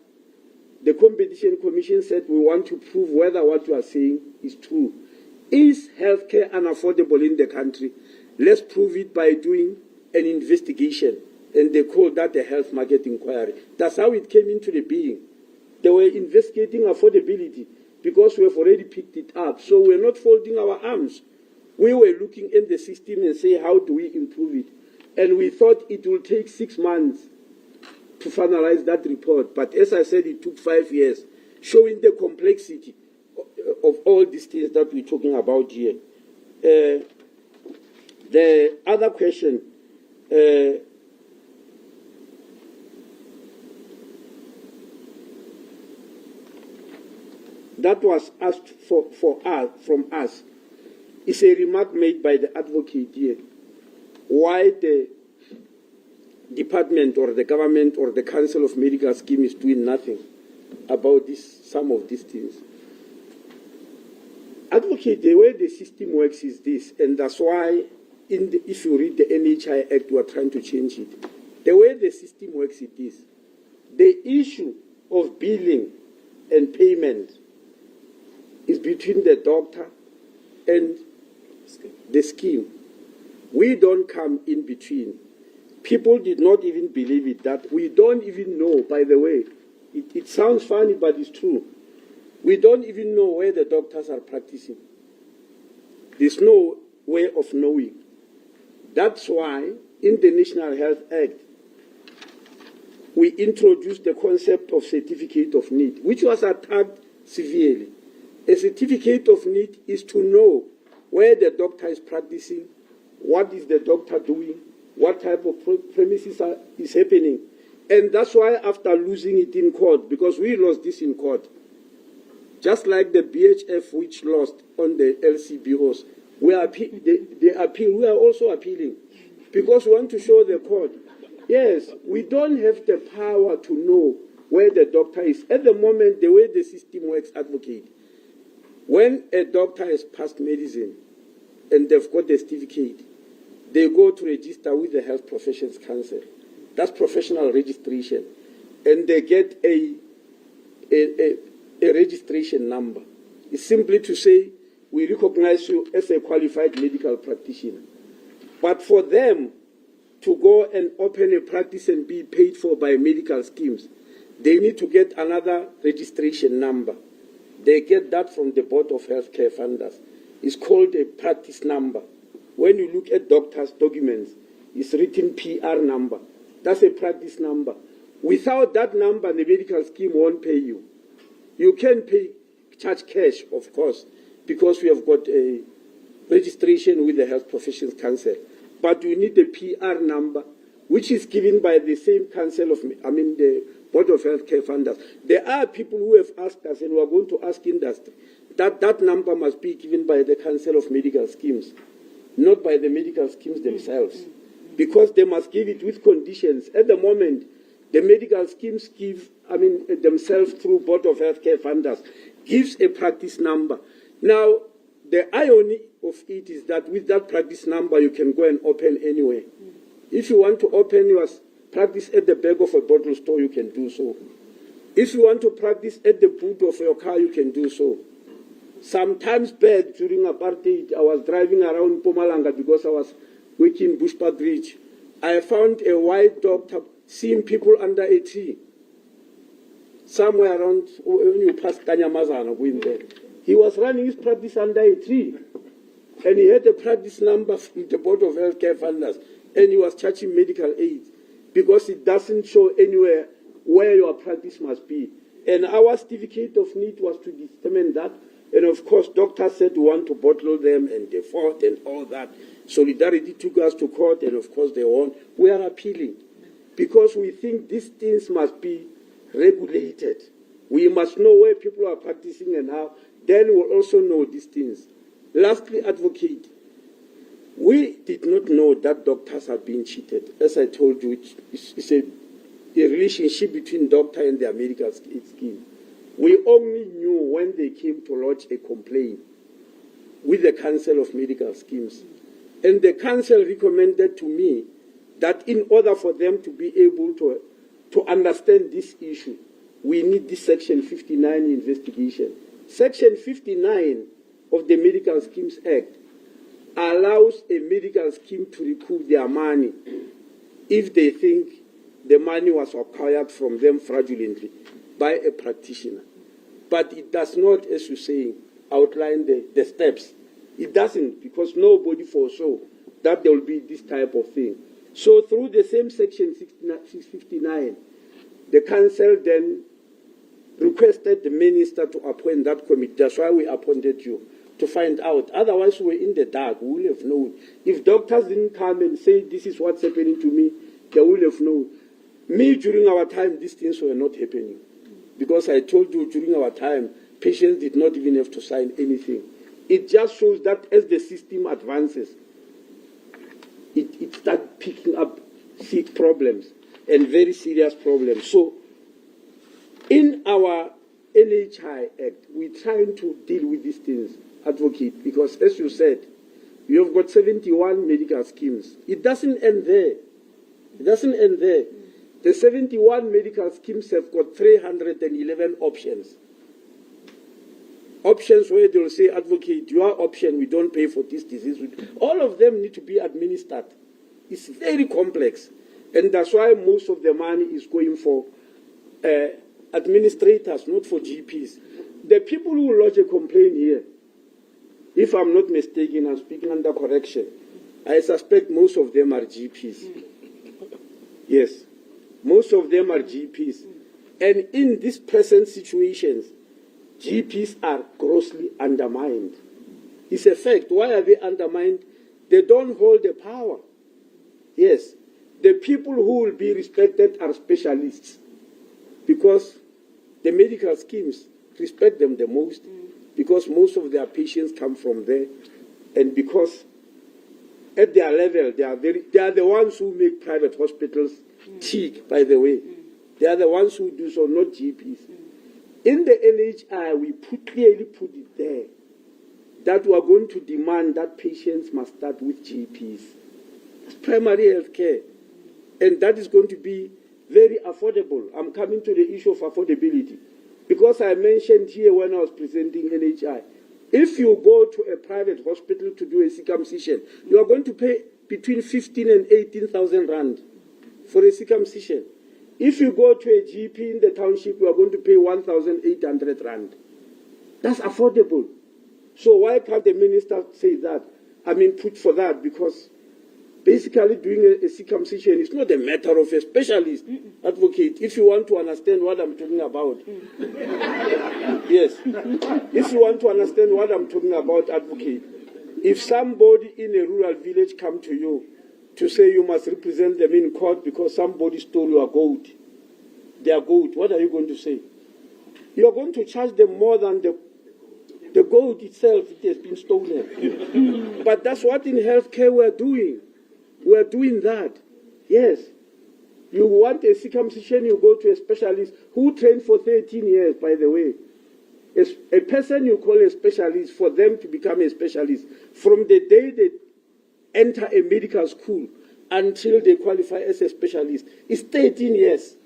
the Competition Commission said we want to prove whether what you are saying is true. Is healthcare unaffordable in the country? Let's prove it by doing an investigation. And they called that a health market inquiry. That's how it came into the being. They were investigating affordability because we have already picked it up. So we're not folding our arms. We were looking in the system and say, how do we improve it? And we thought it will take 6 months to finalize that report. But as I said, it took 5 years, showing the complexity of all these things that we're talking about here. The other question, that was asked from us is a remark made by the advocate here. Why the department or the government or the Council of Medical Scheme is doing nothing about some of these things. Advocate, the way the system works is this, and that's why if you read the NHI Act, we are trying to change it. The way the system works is this. The issue of billing and payment is between the doctor and the scheme. We don't come in between. People did not even believe it, that we don't even know, by the way. It sounds funny, but it's true. We don't even know where the doctors are practicing. There's no way of knowing. That's why in the National Health Act, we introduced the concept of certificate of need, which was attacked severely. A certificate of need is to know where the doctor is practicing, what is the doctor doing, what type of premises is happening. And that's why after losing it in court, because we lost this in court, just like the BHF which lost on the LCBOs, they appeal, we are also appealing, because we want to show the court, yes, we don't have the power to know where the doctor is. At the moment, the way the system works, advocate, when a doctor has passed medicine and they've got the certificate, they go to register with the Health Professions Council. That's professional registration. And they get a registration number. It's simply to say, we recognize you as a qualified medical practitioner. But for them to go and open a practice and be paid for by medical schemes, they need to get another registration number. They get that from the Board of Healthcare Funders. It's called a practice number. When you look at doctors' documents, it's written PR number. That's a practice number. Without that number, the medical scheme won't pay you. You can charge cash, of course, because we have got a registration with the Health Professions Council. But you need the PR number, which is given by the same council the Board of Healthcare Funders. There are people who have asked us, and we are going to ask industry, that number must be given by the Council of Medical Schemes, not by the medical schemes themselves, because they must give it with conditions. At the moment, the medical schemes give, themselves through Board of Healthcare Funders, gives a practice number. Now, the irony of it is that with that practice number, you can go and open anywhere. If you want to open your practice at the back of a bottle store, you can do so. If you want to practice at the boot of your car, you can do so. Sometimes back during apartheid, I was driving around Mpumalanga because I was working in Bushbuck Ridge. I found a white doctor seeing people under a tree. Somewhere around, when you pass Kanyamazana, going there. He was running his practice under a tree. And he had a practice number from the Board of Healthcare Funders. And he was charging medical aid because it doesn't show anywhere where your practice must be. And our certificate of need was to determine that. And of course, doctors said we want to bottle them, and they fought and all that. Solidarity took us to court, and of course they won. We are appealing because we think these things must be regulated. We must know where people are practicing and how. Then we'll also know these things. Lastly, advocate. We did not know that doctors are being cheated. As I told you, it's a relationship between doctor and their medical scheme. We only knew when they came to lodge a complaint with the Council of Medical Schemes. And the Council recommended to me that in order for them to be able to understand this issue, we need this Section 59 investigation. Section 59 of the Medical Schemes Act allows a medical scheme to recoup their money if they think the money was acquired from them fraudulently by a practitioner. But it does not, as you're saying, outline the steps. It doesn't, because nobody foresaw that there will be this type of thing. So through the same Section 659, the Council then requested the Minister to appoint that committee. That's why we appointed you, to find out. Otherwise, we're in the dark. We will have known. If doctors didn't come and say, this is what's happening to me, they will have known. Me, during our time, these things were not happening. Because I told you, during our time, patients did not even have to sign anything. It just shows that as the system advances, it starts picking up problems, and very serious problems. So, in our NHI Act, we're trying to deal with these things, advocate, because as you said, you have got 71 medical schemes. It doesn't end there. It doesn't end there. The 71 medical schemes have got 311 options. Options where they'll say, advocate, your option, we don't pay for this disease. All of them need to be administered. It's very complex. And that's why most of the money is going for administrators, not for GPs. The people who lodge a complaint here, if I'm not mistaken, I'm speaking under correction, I suspect most of them are GPs. Yes, most of them are GPs. And in these present situations, GPs are grossly undermined. It's a fact. Why are they undermined? They don't hold the power. Yes, the people who will be respected are specialists, because the medical schemes respect them the most, because most of their patients come from there, and because at their level they are the ones who make private hospitals cheap, by the way. They are the ones who do so, not GPs. In the NHI, we clearly put it there that we are going to demand that patients must start with GPs. It's primary health care. And that is going to be very affordable. I'm coming to the issue of affordability. Because I mentioned here when I was presenting NHI, if you go to a private hospital to do a circumcision, you are going to pay between 15 and 18,000 rand for a circumcision. If you go to a GP in the township, you are going to pay 1,800 rand. That's affordable. So why can't the minister say that? Put for that, because basically doing a circumcision is not a matter of a specialist. Advocate, if you want to understand what I'm talking about. Yes. If you want to understand what I'm talking about, advocate, if somebody in a rural village come to you to say you must represent them in court because somebody stole your goat, their goat, what are you going to say? You are going to charge them more than the goat itself, it has been stolen. But that's what in healthcare we're doing. We're doing that. Yes. You want a circumcision, you go to a specialist who trained for 13 years, by the way. A person you call a specialist, for them to become a specialist, from the day they enter a medical school until they qualify as a specialist, is 13 years.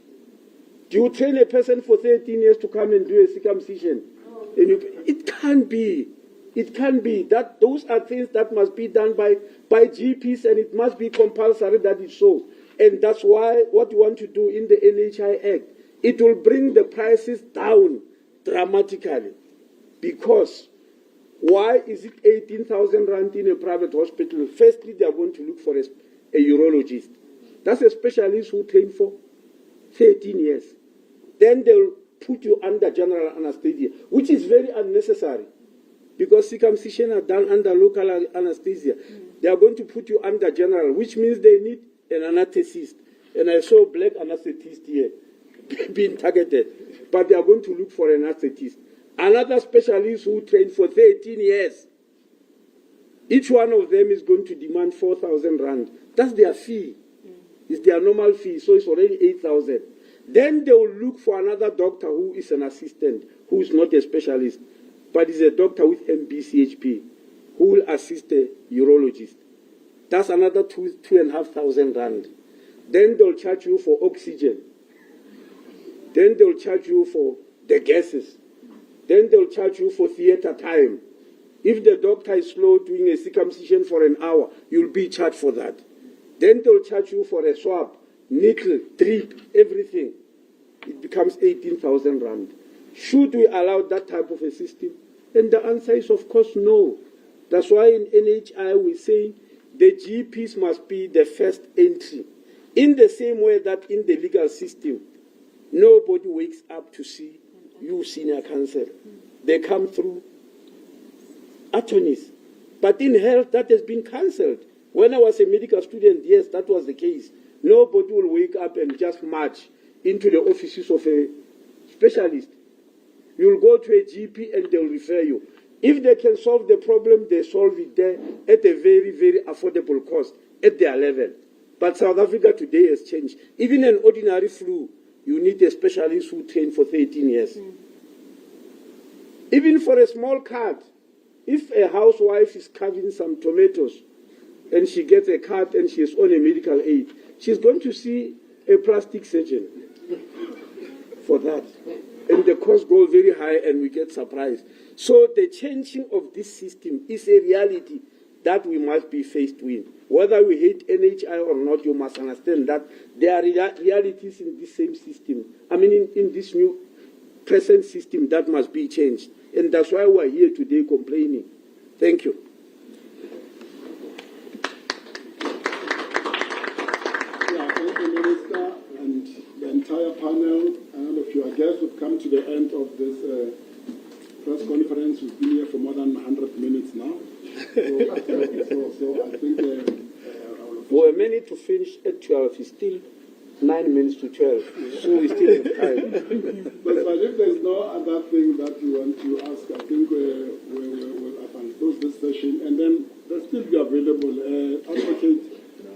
Do you train a person for 13 years to come and do a circumcision? It can't be. It can be. Those are things that must be done by GPs, and it must be compulsory that it's so. And that's why what you want to do in the NHI Act, it will bring the prices down dramatically. Because why is it 18,000 rand in a private hospital? Firstly, they are going to look for a urologist. That's a specialist who trained for 13 years. Then they'll put you under general anesthesia, which is very unnecessary, because circumcision are done under local anesthesia. They are going to put you under general, which means they need an anesthetist. And I saw black anesthetist here being targeted, but they are going to look for an anesthetist. Another specialist who trained for 13 years. Each one of them is going to demand 4,000 rand. That's their fee. It's their normal fee, so it's already 8,000. Then they will look for another doctor who is an assistant, who is not a specialist, but is a doctor with MBCHP, who will assist the urologist. That's another 2,500 rand. Then they'll charge you for oxygen. Then they'll charge you for the gases. Then they'll charge you for theater time. If the doctor is slow doing a circumcision for an hour, you'll be charged for that. Then they'll charge you for a swab, needle, drip, everything. It becomes 18,000 rand. Should we allow that type of a system? And the answer is, of course, no. That's why in NHI we say the GPs must be the first entry. In the same way that in the legal system, nobody wakes up to see you senior counsel. They come through attorneys. But in health, that has been cancelled. When I was a medical student, yes, that was the case. Nobody will wake up and just march into the offices of a specialist. You'll go to a GP and they'll refer you. If they can solve the problem, they solve it there at a very, very affordable cost at their level. But South Africa today has changed. Even an ordinary flu, you need a specialist who trained for 13 years. Even for a small card, if a housewife is carving some tomatoes and she gets a card and she is on a medical aid, she's going to see a plastic surgeon for that. And the costs go very high and we get surprised. So the changing of this system is a reality that we must be faced with. Whether we hate NHI or not, you must understand that there are realities in this same system. I mean, in this new present system that must be changed. And that's why we're here today complaining. Thank you. Yeah, thank you, Minister, and the entire panel, and all of you. I guess we've come to the end of this press conference. We've been here for more than 100 minutes now. So I think we're meant to finish at 12. It's still 9 minutes to 12. So we still have time. But if there's no other thing that you want to ask, I think we'll close this session. And then they'll still be available. Advocate,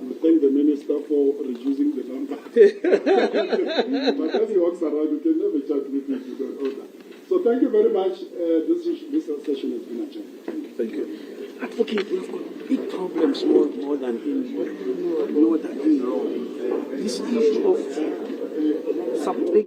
we thank the Minister for reducing the number. But as he walks around, you can never chat with him to the order. So thank you very much. This session has been adjourned. Thank you. Advocate, we've got big problems more than in law. This issue of something.